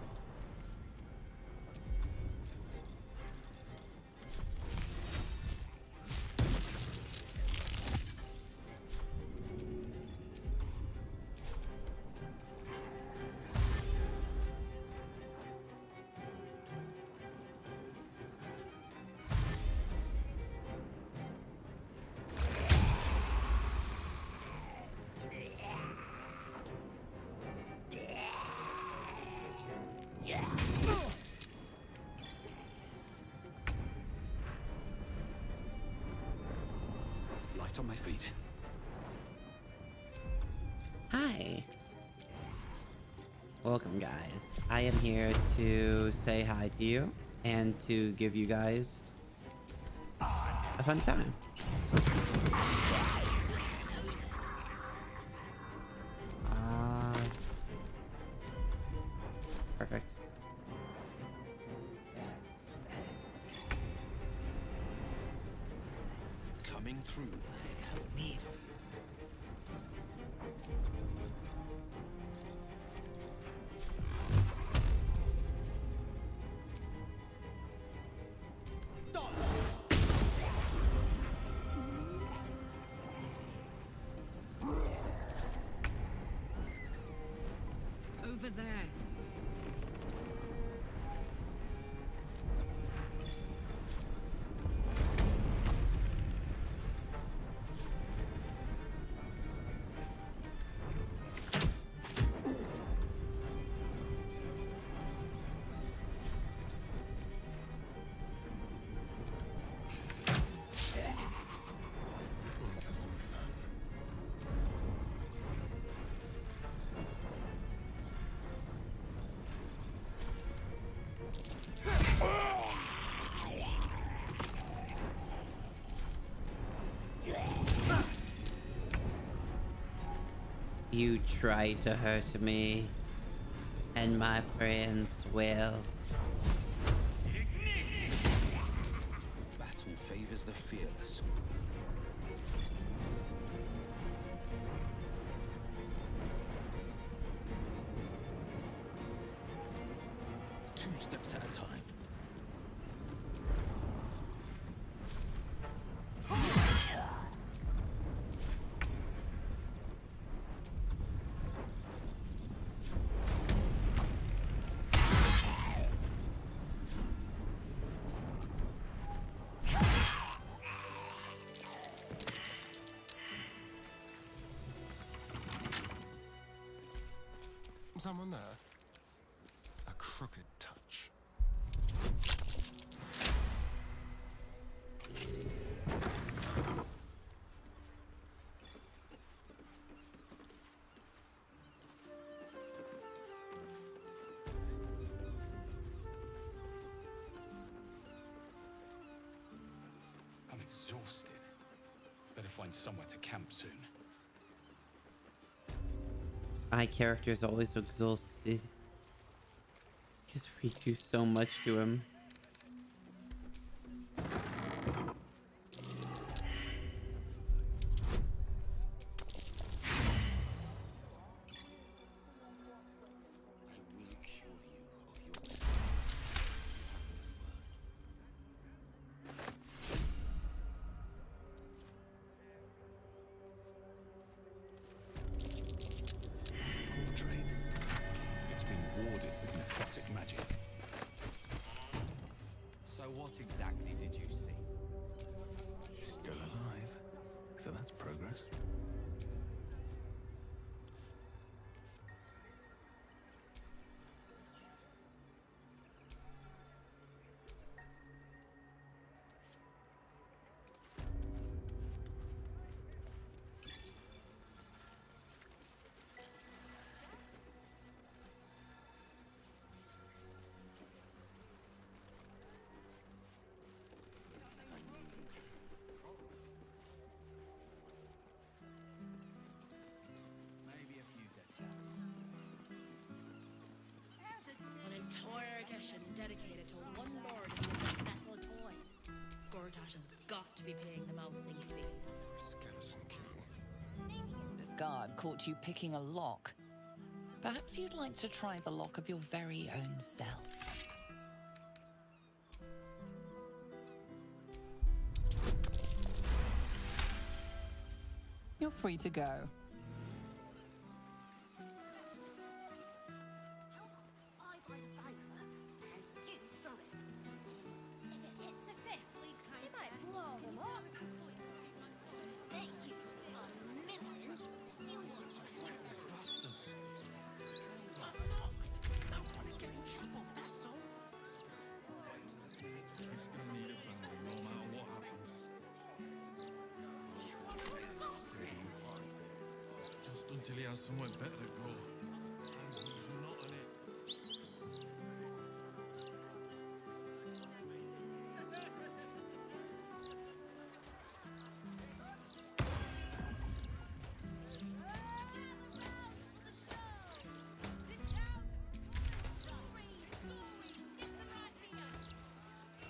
Light on my feet. Hi. Welcome, guys. I am here to say hi to you and to give you guys a fun time. Perfect. Coming through. I have need of Over there. Let's have some fun. You tried to hurt me, and my friends will. Battle favors the fearless. Two steps at a time. Someone there? A crooked touch. I'm exhausted. Better find somewhere to camp soon. My character is always exhausted because we do so much to him. It's been warded with necrotic magic. So what exactly did you see? Still alive. So that's progress. Maybe a few dead cats. An entire edition dedicated to one lord and his metal toys. Gortash has got to be paying the mousing fees. Skeleton kill. This guard caught you picking a lock. Perhaps you'd like to try the lock of your very own cell. You're free to go. I buy the favour, and you throw it. If it hits a fist, it might blow them up. Bet you $1,000,000 steal one. Don't want to get in trouble, that's all. It's gonna need a family no matter what happens. Just until he has somewhere better to go. And he's not on it.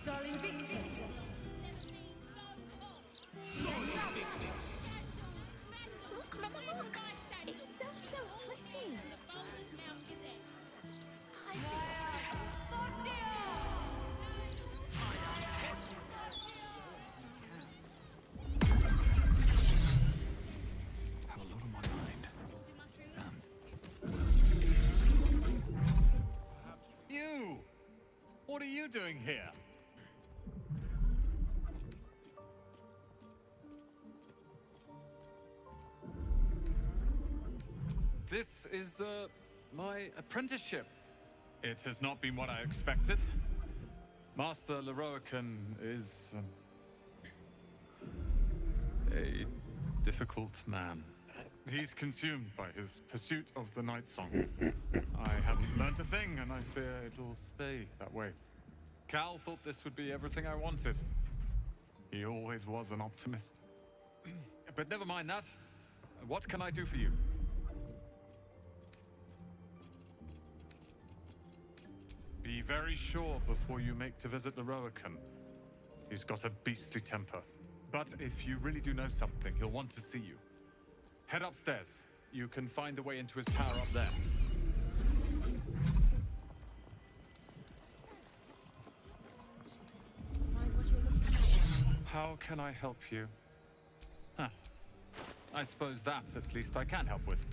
Sol Invictus. Look, Mama, look! It's so pretty. Have a lot on my mind. You! What are you doing here? This is, my apprenticeship. It has not been what I expected. Master Leroican is a difficult man. He's consumed by his pursuit of the Night Song. I haven't learnt a thing, and I fear it'll stay that way. Cal thought this would be everything I wanted. He always was an optimist. But never mind that. What can I do for you? Be very sure before you make to visit Leroican. He's got a beastly temper. But if you really do know something, he'll want to see you. Head upstairs. You can find a way into his tower up there. Find what you're looking for. How can I help you? Huh. I suppose that, at least, I can help with.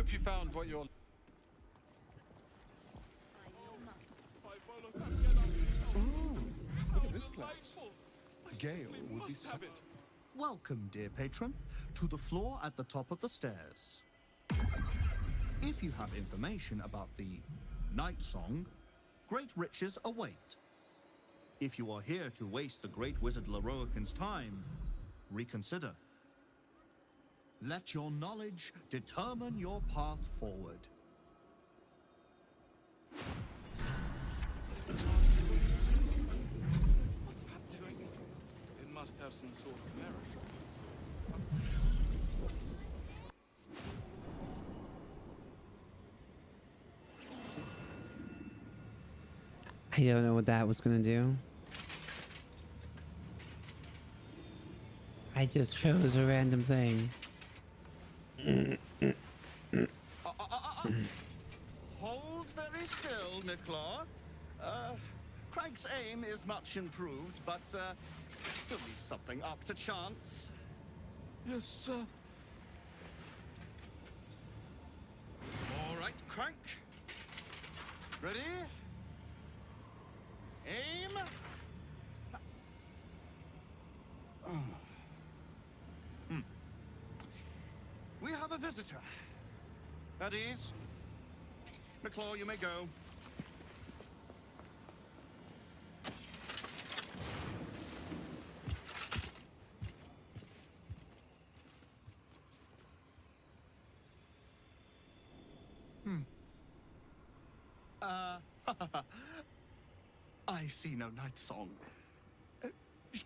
Hope you found what you're... Ooh, look at this place. Gale would be so... Welcome, dear patron, to the floor at the top of the stairs. If you have information about the Night Song, great riches await. If you are here to waste the great wizard Leroican's time, reconsider. Let your knowledge determine your path forward. It must have some sort of merit. I don't know what that was gonna do. I just chose a random thing. Hold very still, Nicola. Craig's aim is much improved, but still leaves something up to chance. Yes, sir. All right, Crank. Ready? Aim. We have a visitor. At ease. McClaw, you may go. I see no Night Song.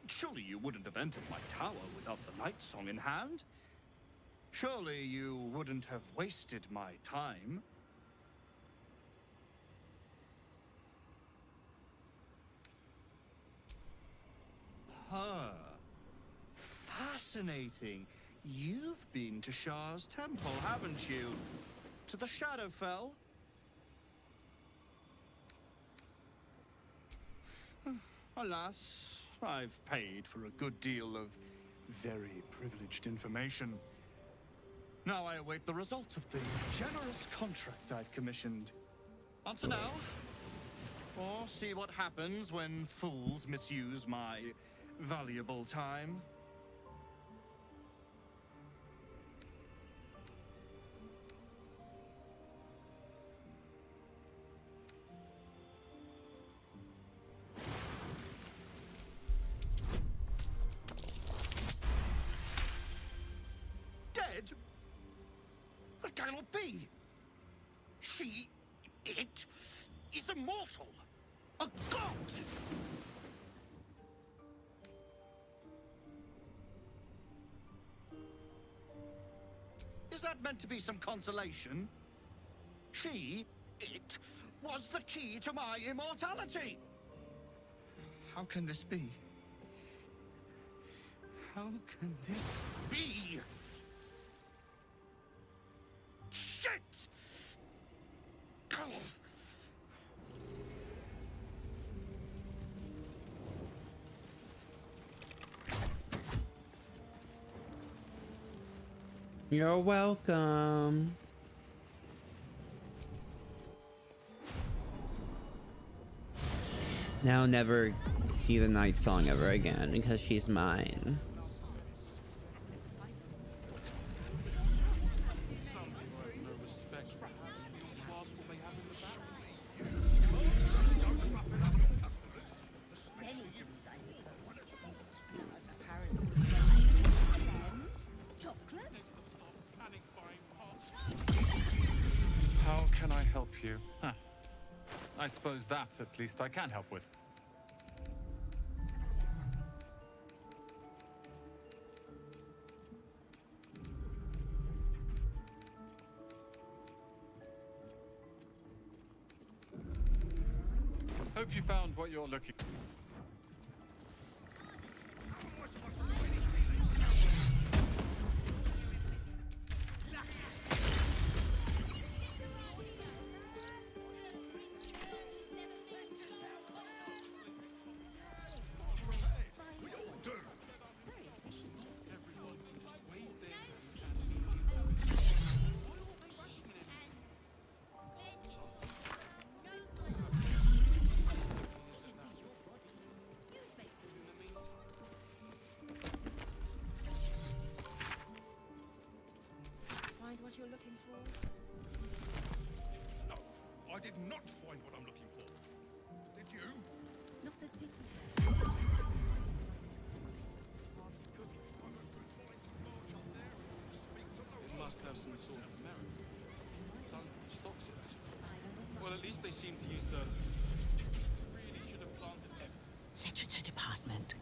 Surely you wouldn't have entered my tower without the Night Song in hand? Surely you wouldn't have wasted my time? Fascinating. You've been to Shah's temple, haven't you? To the Shadowfell? Alas, I've paid for a good deal of very privileged information. Now I await the results of the generous contract I've commissioned. Answer now, or see what happens when fools misuse my valuable time. Dead? That cannot be. It is immortal. A god! Is that meant to be some consolation? It was the key to my immortality. How can this be? How can this be? Shit! You're welcome. Now never see the Night Song ever again because she's mine. How can I help you? Huh. I suppose that, at least, I can help with. Hope you found what you're looking for. did not find what I'm looking for. Did you? Not a dick. It must have some sort of merit. Some stocks it, I suppose. Well, at least they seem to use the... Really should have planted everything. Literature department.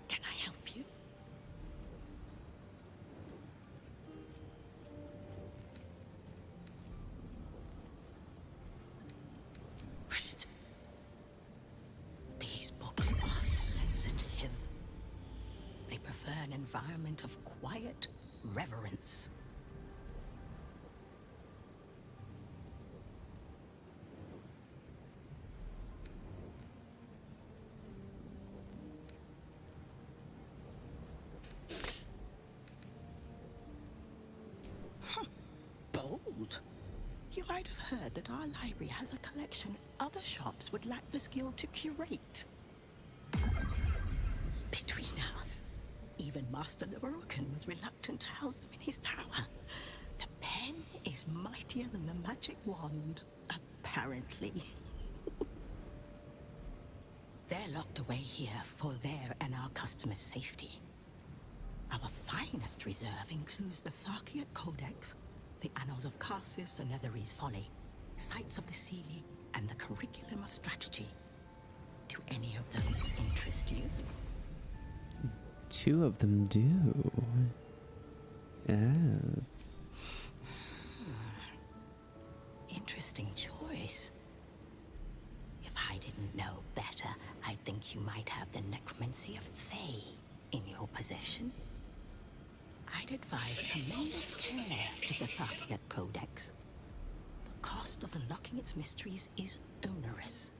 Can I help you? Psst. These books are sensitive. They prefer an environment of quiet reverence. Bold. You might have heard that our library has a collection other shops would lack the skill to curate. Between us, even Master Leverokin was reluctant to house them in his tower. The pen is mightier than the magic wand, apparently. They're locked away here for their and our customers' safety. Our finest reserve includes the Tharkiot Codex, the Annals of Karsus and Netherese Folly, Sights of the Sealy, and the Curriculum of Strategy. Do any of those interest you? 2 of them do. Yes. Interesting choice. If I didn't know better, I'd think you might have the necromancy of Thay in your possession. I'd advise tremendous care with the Tharkiot Codex. The cost of unlocking its mysteries is onerous.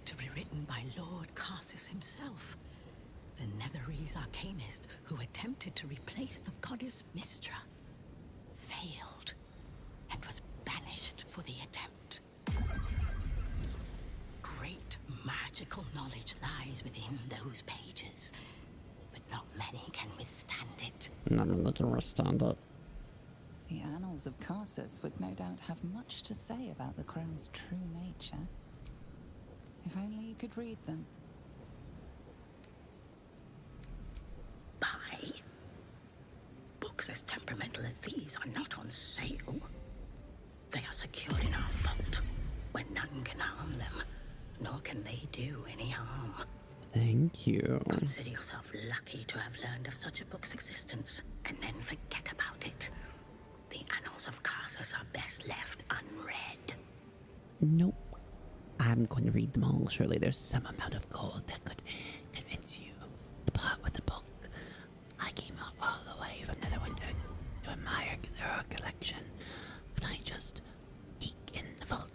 To be written by Lord Karsus himself, the Netherese arcanist who attempted to replace the goddess Mystra, failed and was banished for the attempt. Great magic magical knowledge lies within those pages, but not many can withstand it. Not many can withstand it. The annals of Karsus would no doubt have much to say about the crone's true nature. If only you could read them. Buy? Books as temperamental as these are not on sale. They are secured in our vault, where none can harm them, nor can they do any harm. Thank you. Consider yourself lucky to have learned of such a book's existence, and then forget about it. The annals of Karsus are best left unread. Nope. I'm going to read them all. Surely there's some amount of gold that could convince you to part with the book. I came up all the way from Netherwinter to admire their collection, and I just peek in the vault.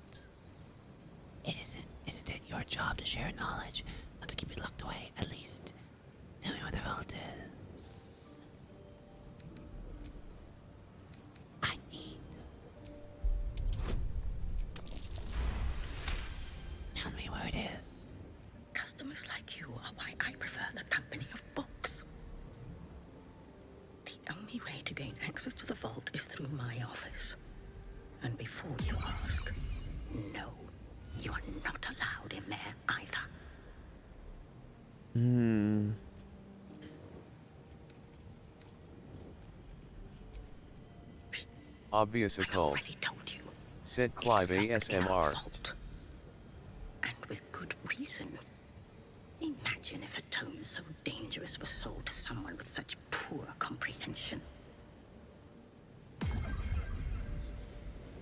Isn't it your job to share knowledge, not to keep it locked away? At least tell me where the vault is. I need. Tell me where it is. Customers like you are why I prefer the company of books. The only way to gain access to the vault is through my office. And before you ask, no, you are not allowed in there either. Obvious occult. Said Clive ASMR. And with good reason. Imagine if a tome so dangerous was sold to someone with such poor comprehension.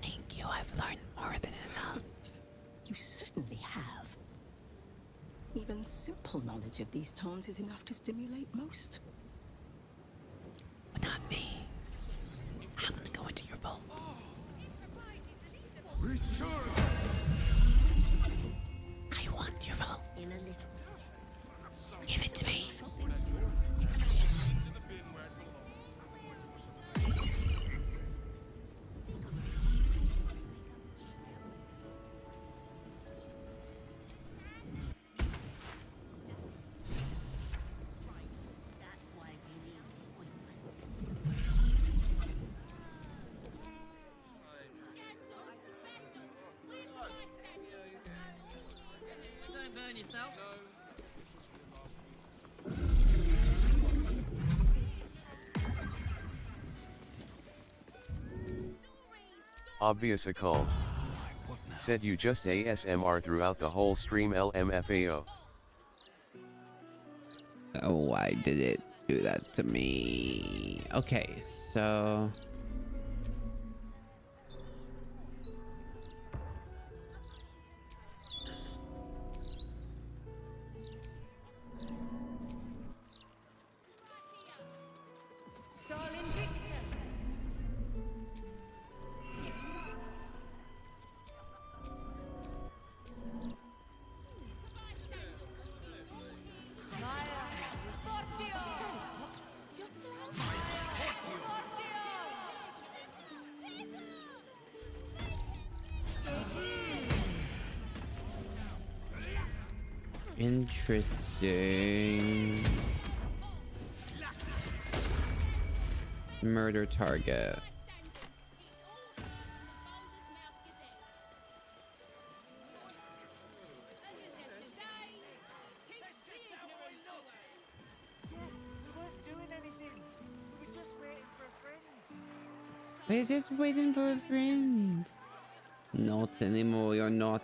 Thank you, I've learned more than enough. You certainly have. Even simple knowledge of these tomes is enough to stimulate most. But not me. I'm gonna go into your vault. I want your vault. In a little. Give it to me. Don't burn yourself. Obvious occult. Said you just ASMR throughout the whole stream LMFAO. Oh, why did it do that to me? Okay, so... Interesting. Murder target. We're just waiting for a friend. Not anymore, you're not.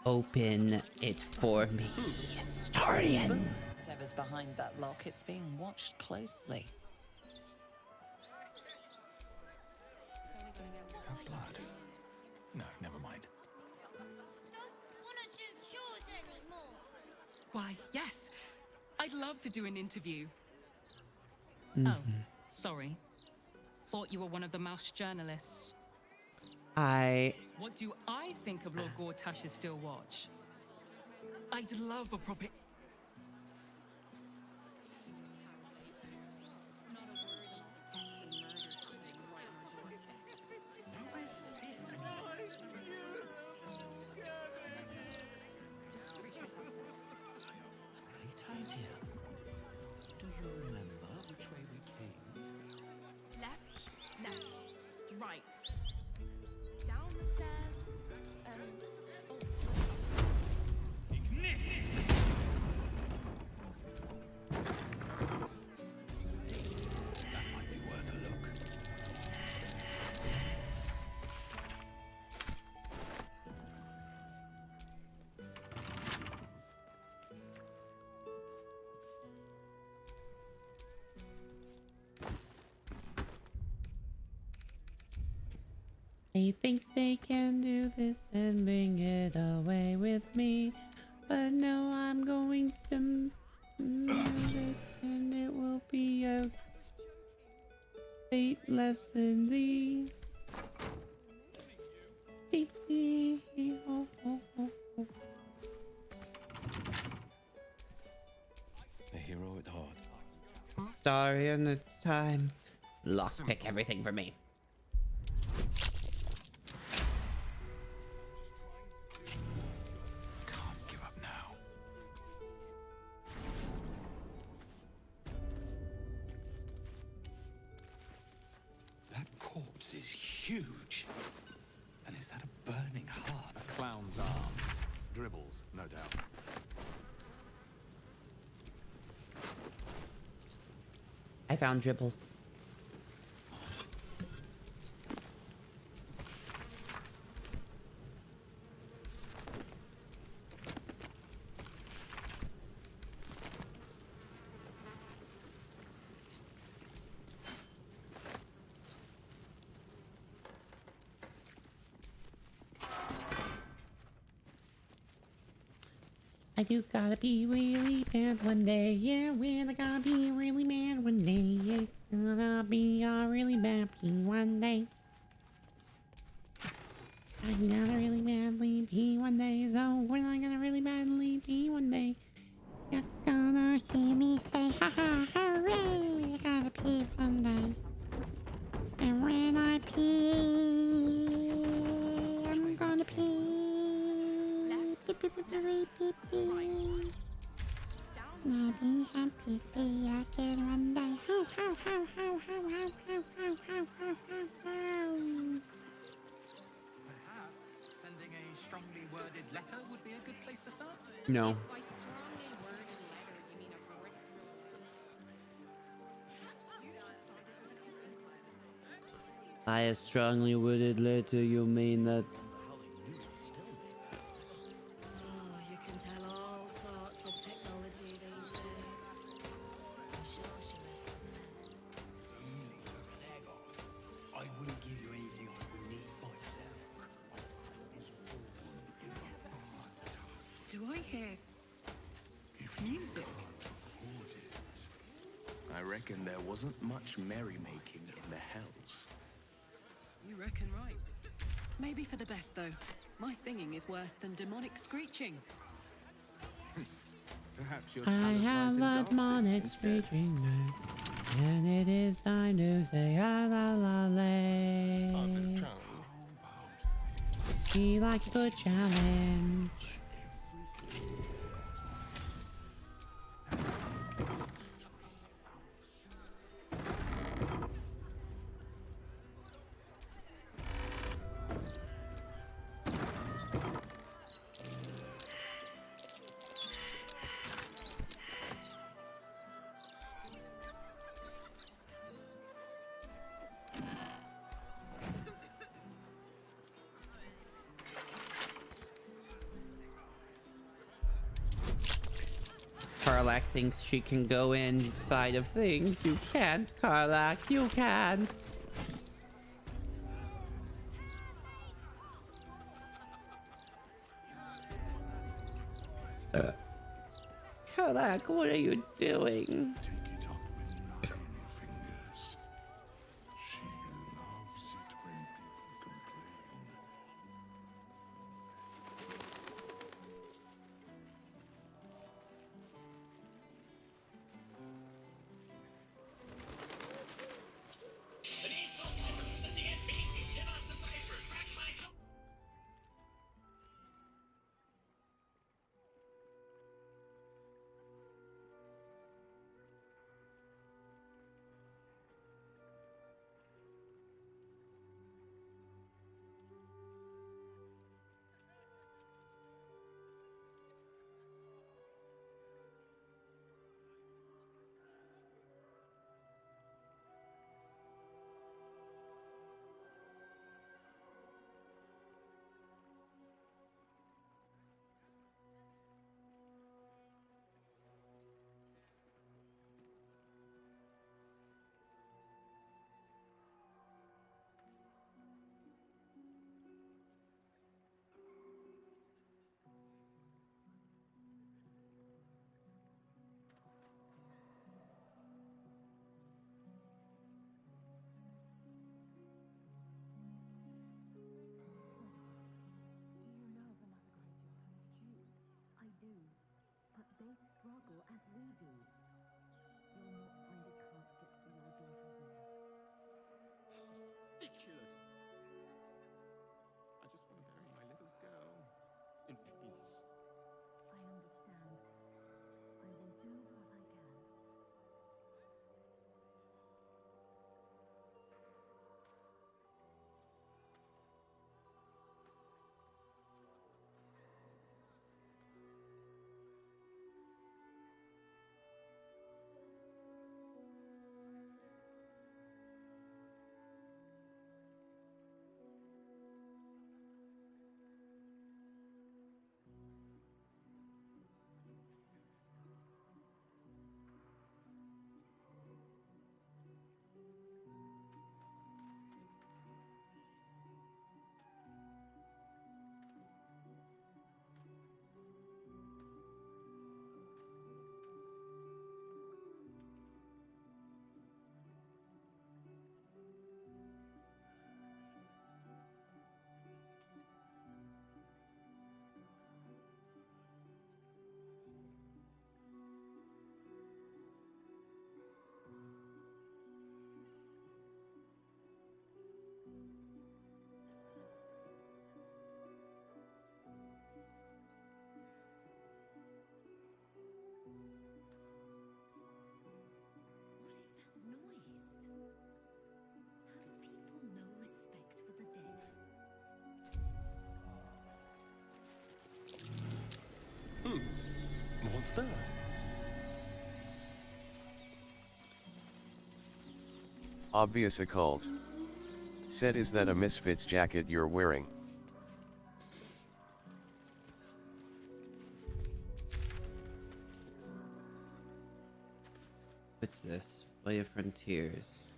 Open it for me, Starian. Whatever's behind that lock, it's being watched closely. Is that blood? No, never mind. Wanna do chores anymore? Why, yes. I'd love to do an interview. Oh, sorry. Thought you were one of the mouse journalists. What do I think of Lord Gortash's still watch? I'd love a proper... Great idea. Do you remember which way we came? Left, right. Down the stairs, and... That might be worth a look. They think they can do this and bring it away with me, but no, I'm going to do it, and it will be a fate less than thee. A hero at heart. Starry, and it's time. Lockpick everything for me. Can't give up now. That corpse is huge. And is that a burning heart? A clown's arm. Dribbles, no doubt. I found dribbles. I do gotta be really bad one day, yeah, when I gotta be really mad one day, yeah, gonna be a really bad pee one day. I gotta really badly pee one day, so when I gotta really badly pee one day, you're gonna hear me say, ha ha, hooray, I gotta pee one day. And when I pee, I'm gonna pee. Now be happy to be again one day. How, how, how, how, how, how, how, how, how, how, how. Perhaps sending a strongly worded letter would be a good place to start? No. By strongly worded letter, you mean a brick By a strongly worded letter, you mean that Oh, you can tell all sorts with technology these days. I'm sure she must I wouldn't give you anything I wouldn't eat myself. Do I hear music? I reckon there wasn't much merrymaking in the hells. You reckon right. Maybe for the best, though. My singing is worse than demonic screeching. Perhaps your I talent have lies a in demonic dancing screeching man, and it is time to say ah la la lay. She likes a good challenge. Karlak thinks she can go inside of things. You can't, Karlak. You can't. Karlak, what are you doing? Take it up with 9 struggle as we do, you'll not find a casket for your daughter there. Ridiculous. I just want to bury my little girl in peace. I understand. I will do what I can. What is that noise? Have people no respect for the dead? What's that? Obvious occult. Said, is that a Misfits jacket you're wearing? What's this? Play of Frontiers.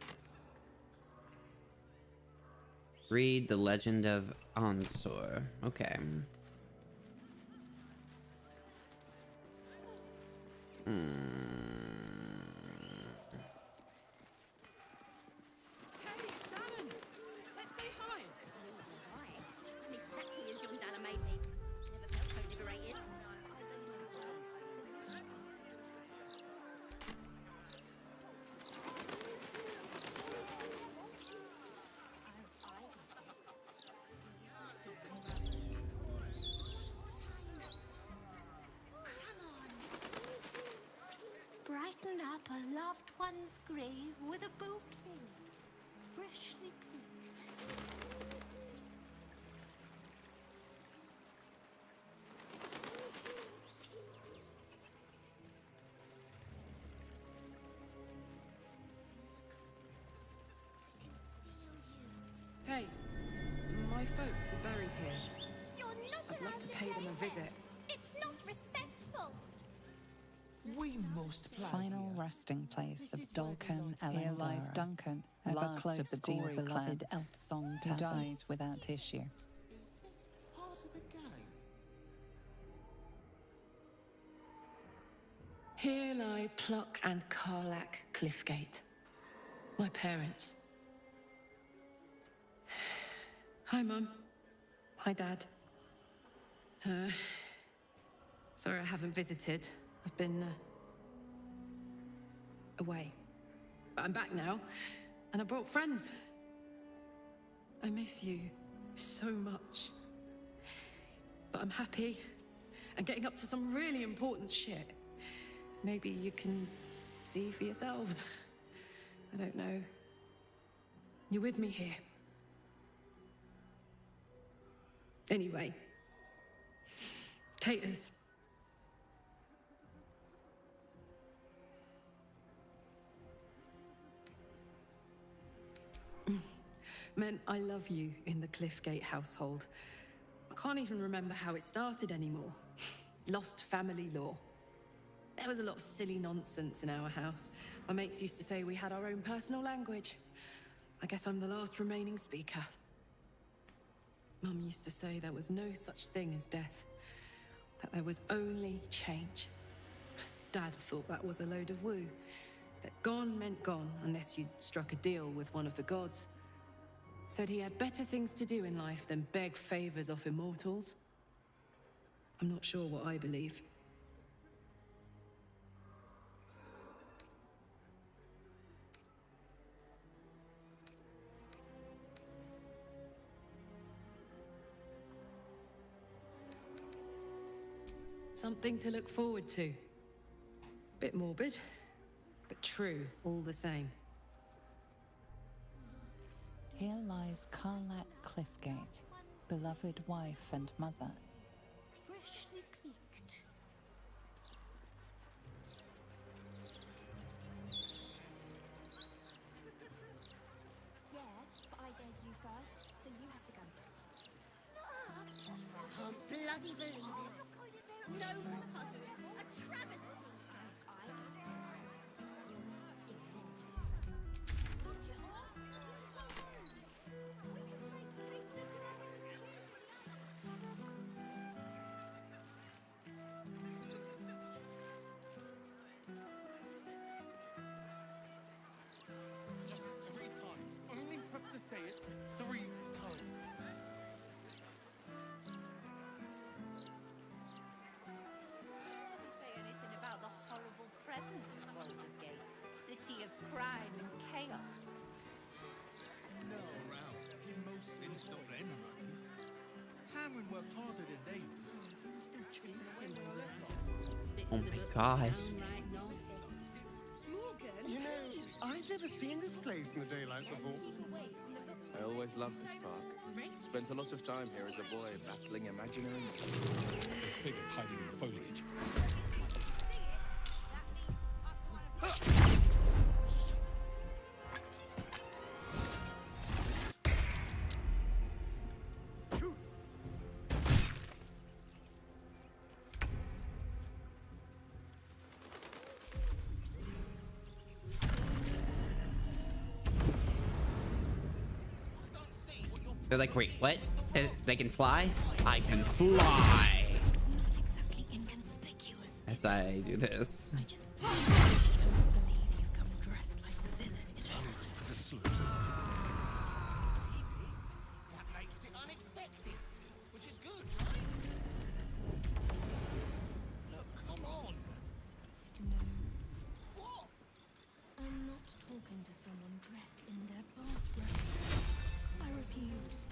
Read The Legend of Ansor. Okay. Hey, Stalin! Let's say hi! Hi. I'm exactly as young Dalla made me. Never felt so liberated. Brighten up a loved one's grave with a bouquet, freshly picked. Hey, my folks are buried here. You're not I'd love allowed to to pay say them a visit. that. It's not respectful. We must plan Final here. resting place of Dulcan Here lies Elendara, Duncan, last close of the dear gory beloved clan, elf song who tavern, died without issue. Is this part of the game? Here lie Pluck and Karlak Cliffgate. My parents. Hi, Mum. Hi, Dad. Sorry I haven't visited. I've been away. But I'm back now, and I brought friends. I miss you so much. But I'm happy and getting up to some really important shit. Maybe you can see for yourselves. I don't know. You're with me here. Anyway. Taters. Men, I love you in the Cliffgate household. I can't even remember how it started anymore. Lost family law. There was a lot of silly nonsense in our house. My mates used to say we had our own personal language. I guess I'm the last remaining speaker. Mum used to say there was no such thing as death, that there was only change. Dad thought that was a load of woo, that gone meant gone unless you'd struck a deal with one of the gods. Said he had better things to do in life than beg favors off immortals. I'm not sure what I believe. Something to look forward to. Bit morbid, but true all the same. Here lies Karlak Cliffgate, beloved wife and mother. Freshly cleaked. Yeah, but I dared you first, so you have to go. Can't bloody believe it. No more puzzles. A travesty. I get it. Just 3 times. Only have to say it 3 times. Does he say anything about the horrible present of Baldur's Gate? City of crime and chaos. No, around. Most finished up then, man. Tamron worked harder than they did. Oh my gosh. You know, I've never seen this place in the daylight before. I always loved this park. Spent a lot of time here as a boy battling imaginary monsters. There's figures hiding in the foliage. They're like, wait, what? They can fly? I can fly! Exactly inconspicuous. As I do this. I just can't believe you've come dressed like a villain in a For the slurs. That makes it unexpected, which is good, right? Look, come on. No, What? I'm not talking to someone dressed in their bathrobe. I refuse.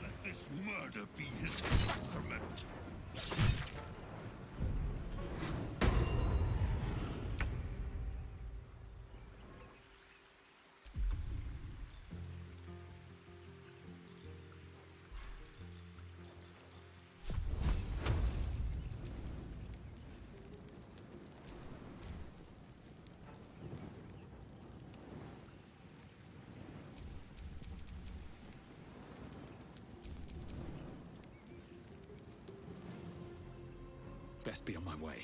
Let this murder be his sacrament. Best be on my way.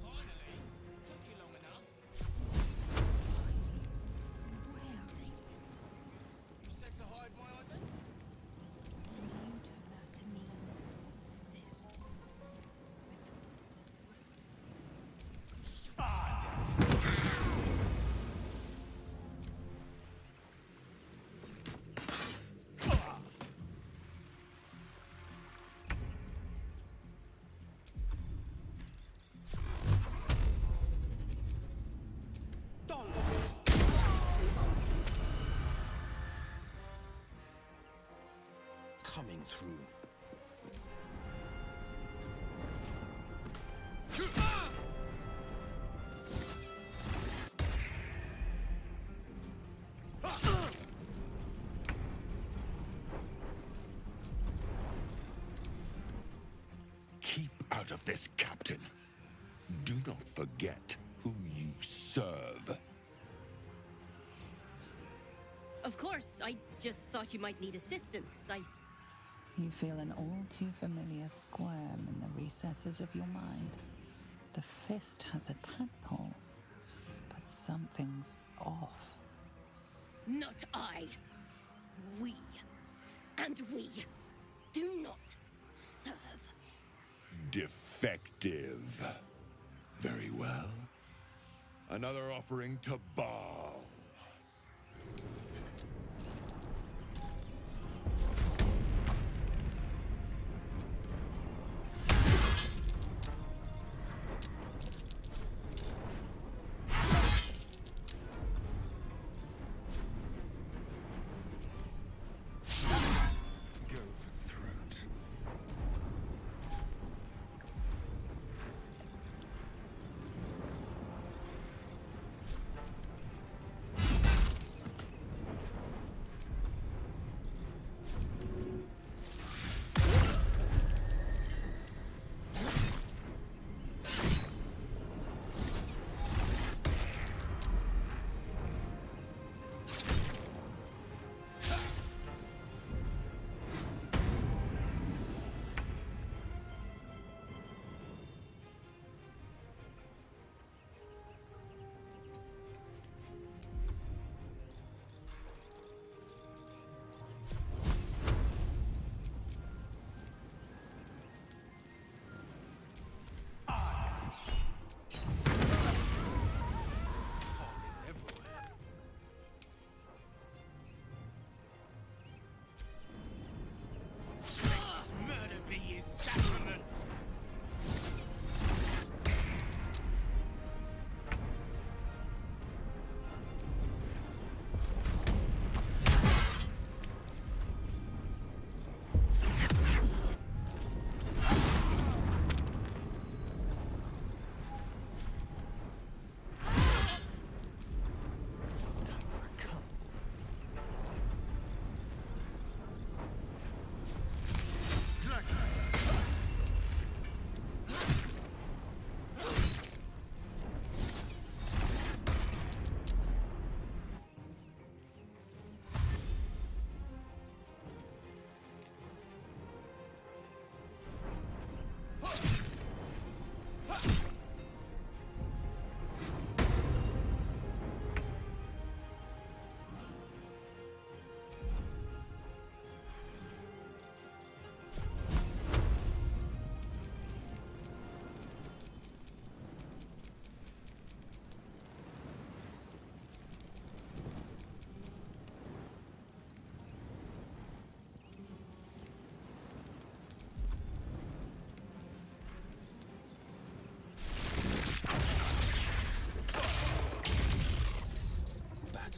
Finally, took you long enough. Where are they? You said to hide my identity. And you took that to mean this. Coming through. Keep out of this, Captain. Do not forget who you serve. Of course, I just thought you might need assistance. You feel an all too familiar squirm in the recesses of your mind. The fist has a tadpole, but something's off. Not I. We. And we do not serve. Defective. Very well. Another offering to Baal.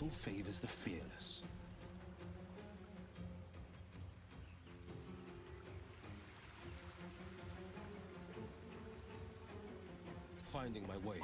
Little favors the fearless. Finding my way.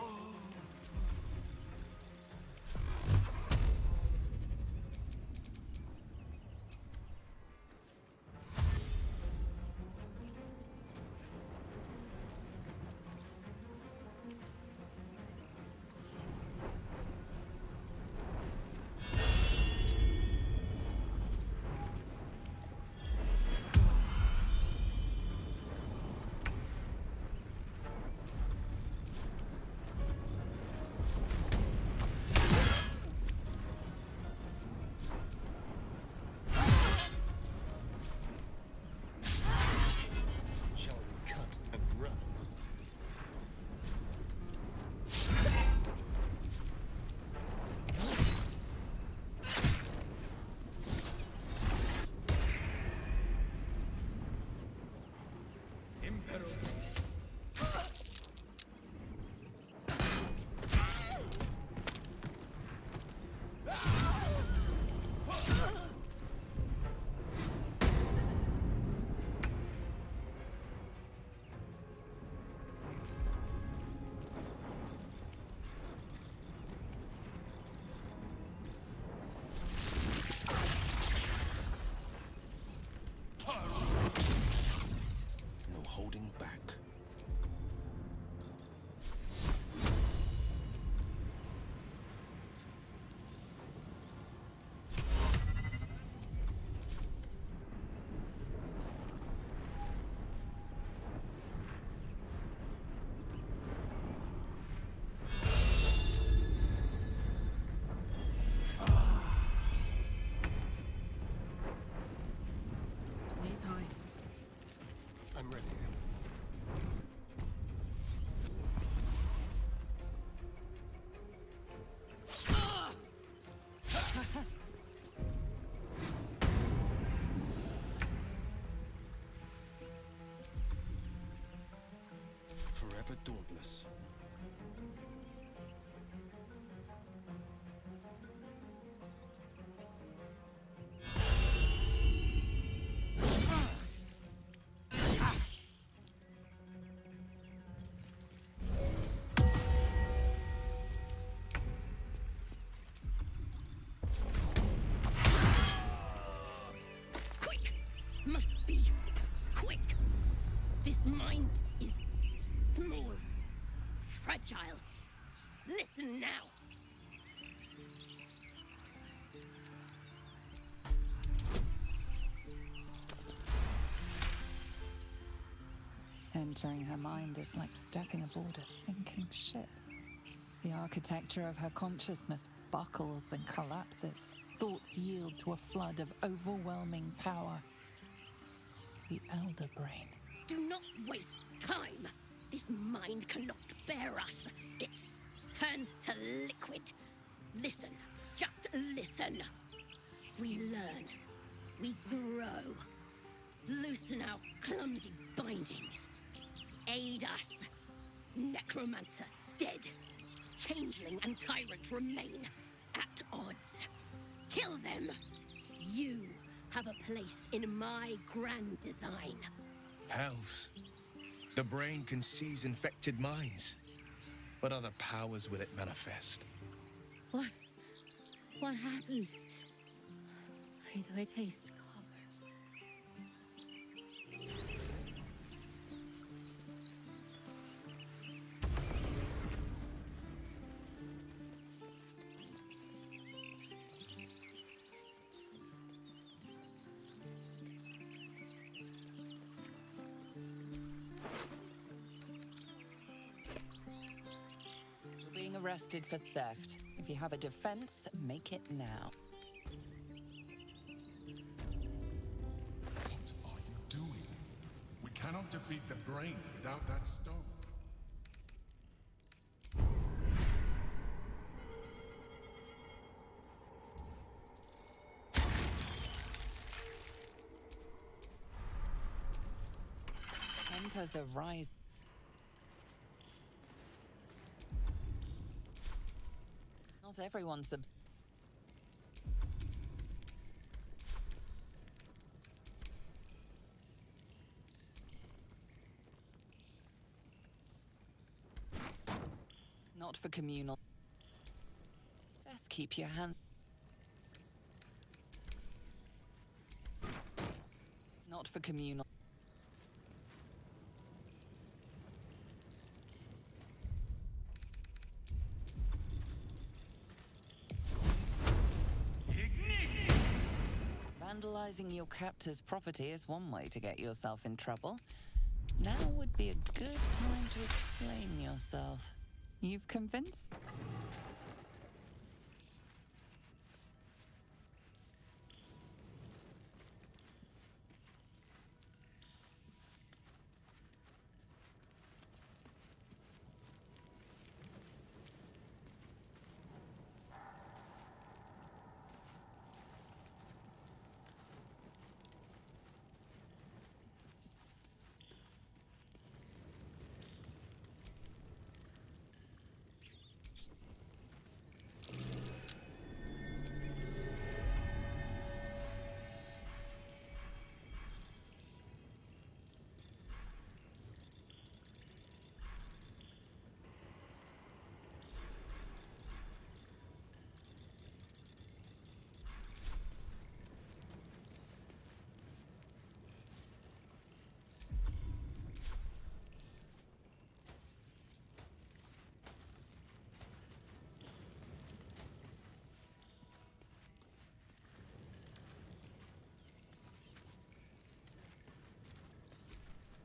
I'm ready. Forever dauntless. Must be quick. This mind is small, fragile. Listen now. Entering her mind is like stepping aboard a sinking ship. The architecture of her consciousness buckles and collapses. Thoughts yield to a flood of overwhelming power. The Elder Brain. Do not waste time. This mind cannot bear us. It turns to liquid. Listen, just listen. We learn. We grow. Loosen our clumsy bindings. Aid us. Necromancer dead. Changeling and tyrant remain at odds. Kill them. You have a place in my grand design. Hells. The brain can seize infected minds. What other powers will it manifest? What? What happened? Why do I taste copper? You're being arrested for theft. If you have a defense, make it now. What are you doing? We cannot defeat the brain without that stone. Tempers are rising. Not everyone's Not for communal. Best keep your hand. Not for communal. Vandalizing your captor's property is one way to get yourself in trouble. Now would be a good time to explain yourself. You've convinced?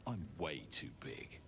I'm way too big.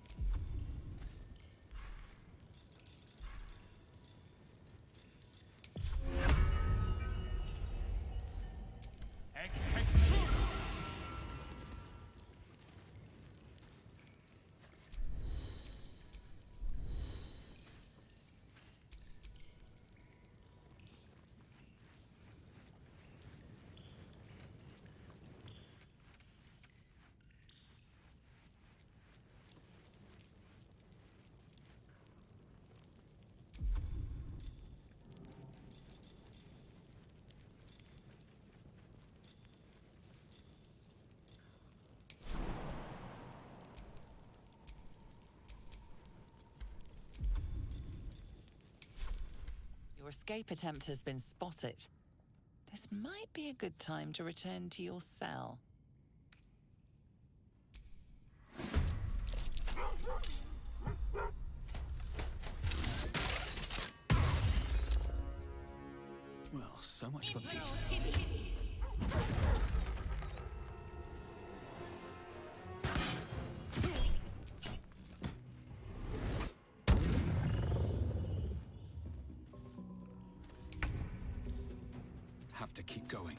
Your escape attempt has been spotted. This might be a good time to return to your cell. Well, so much for peace. Have to keep going.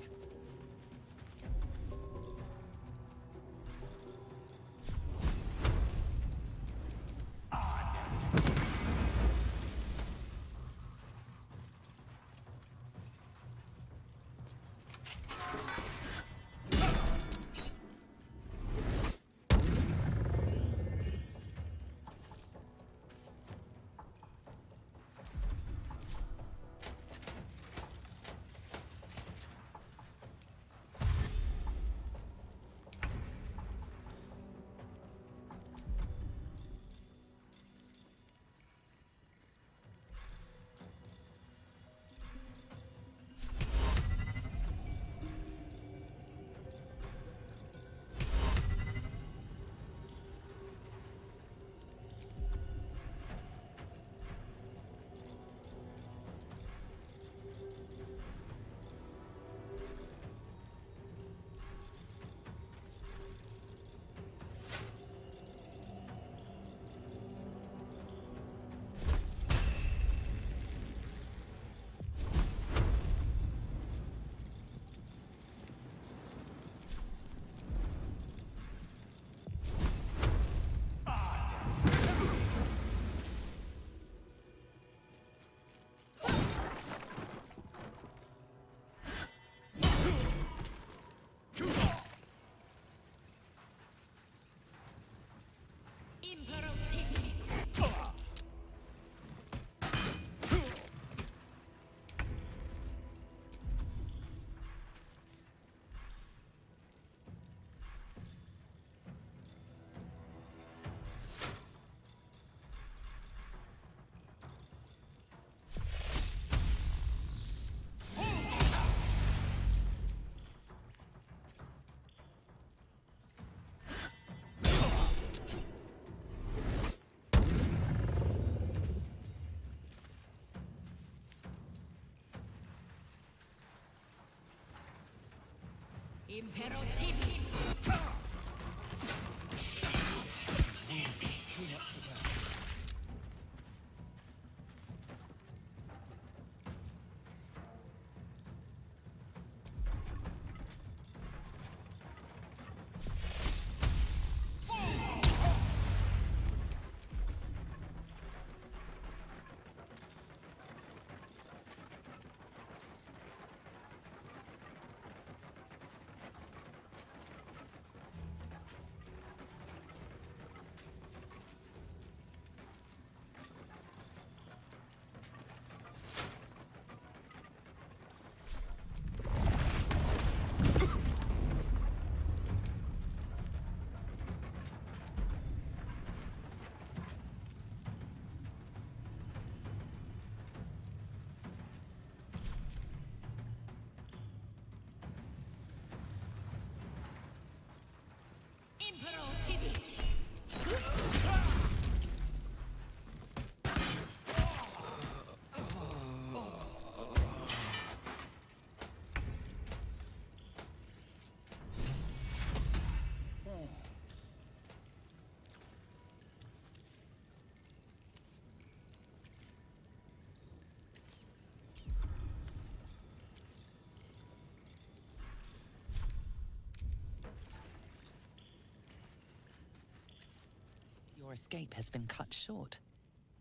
Your escape has been cut short.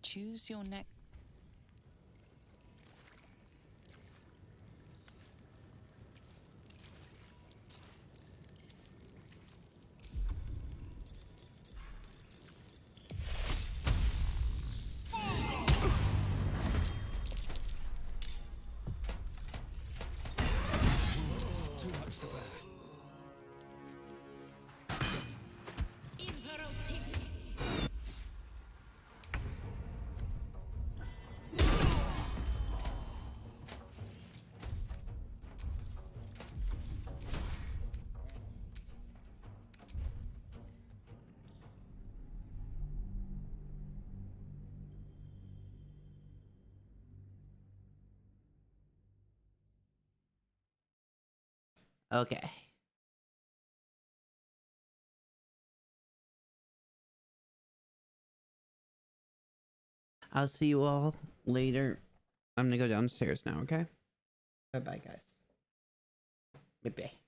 Choose your next. Too much to bear. Okay. I'll see you all later. I'm gonna go downstairs now, okay? Bye-bye, guys. Bye-bye.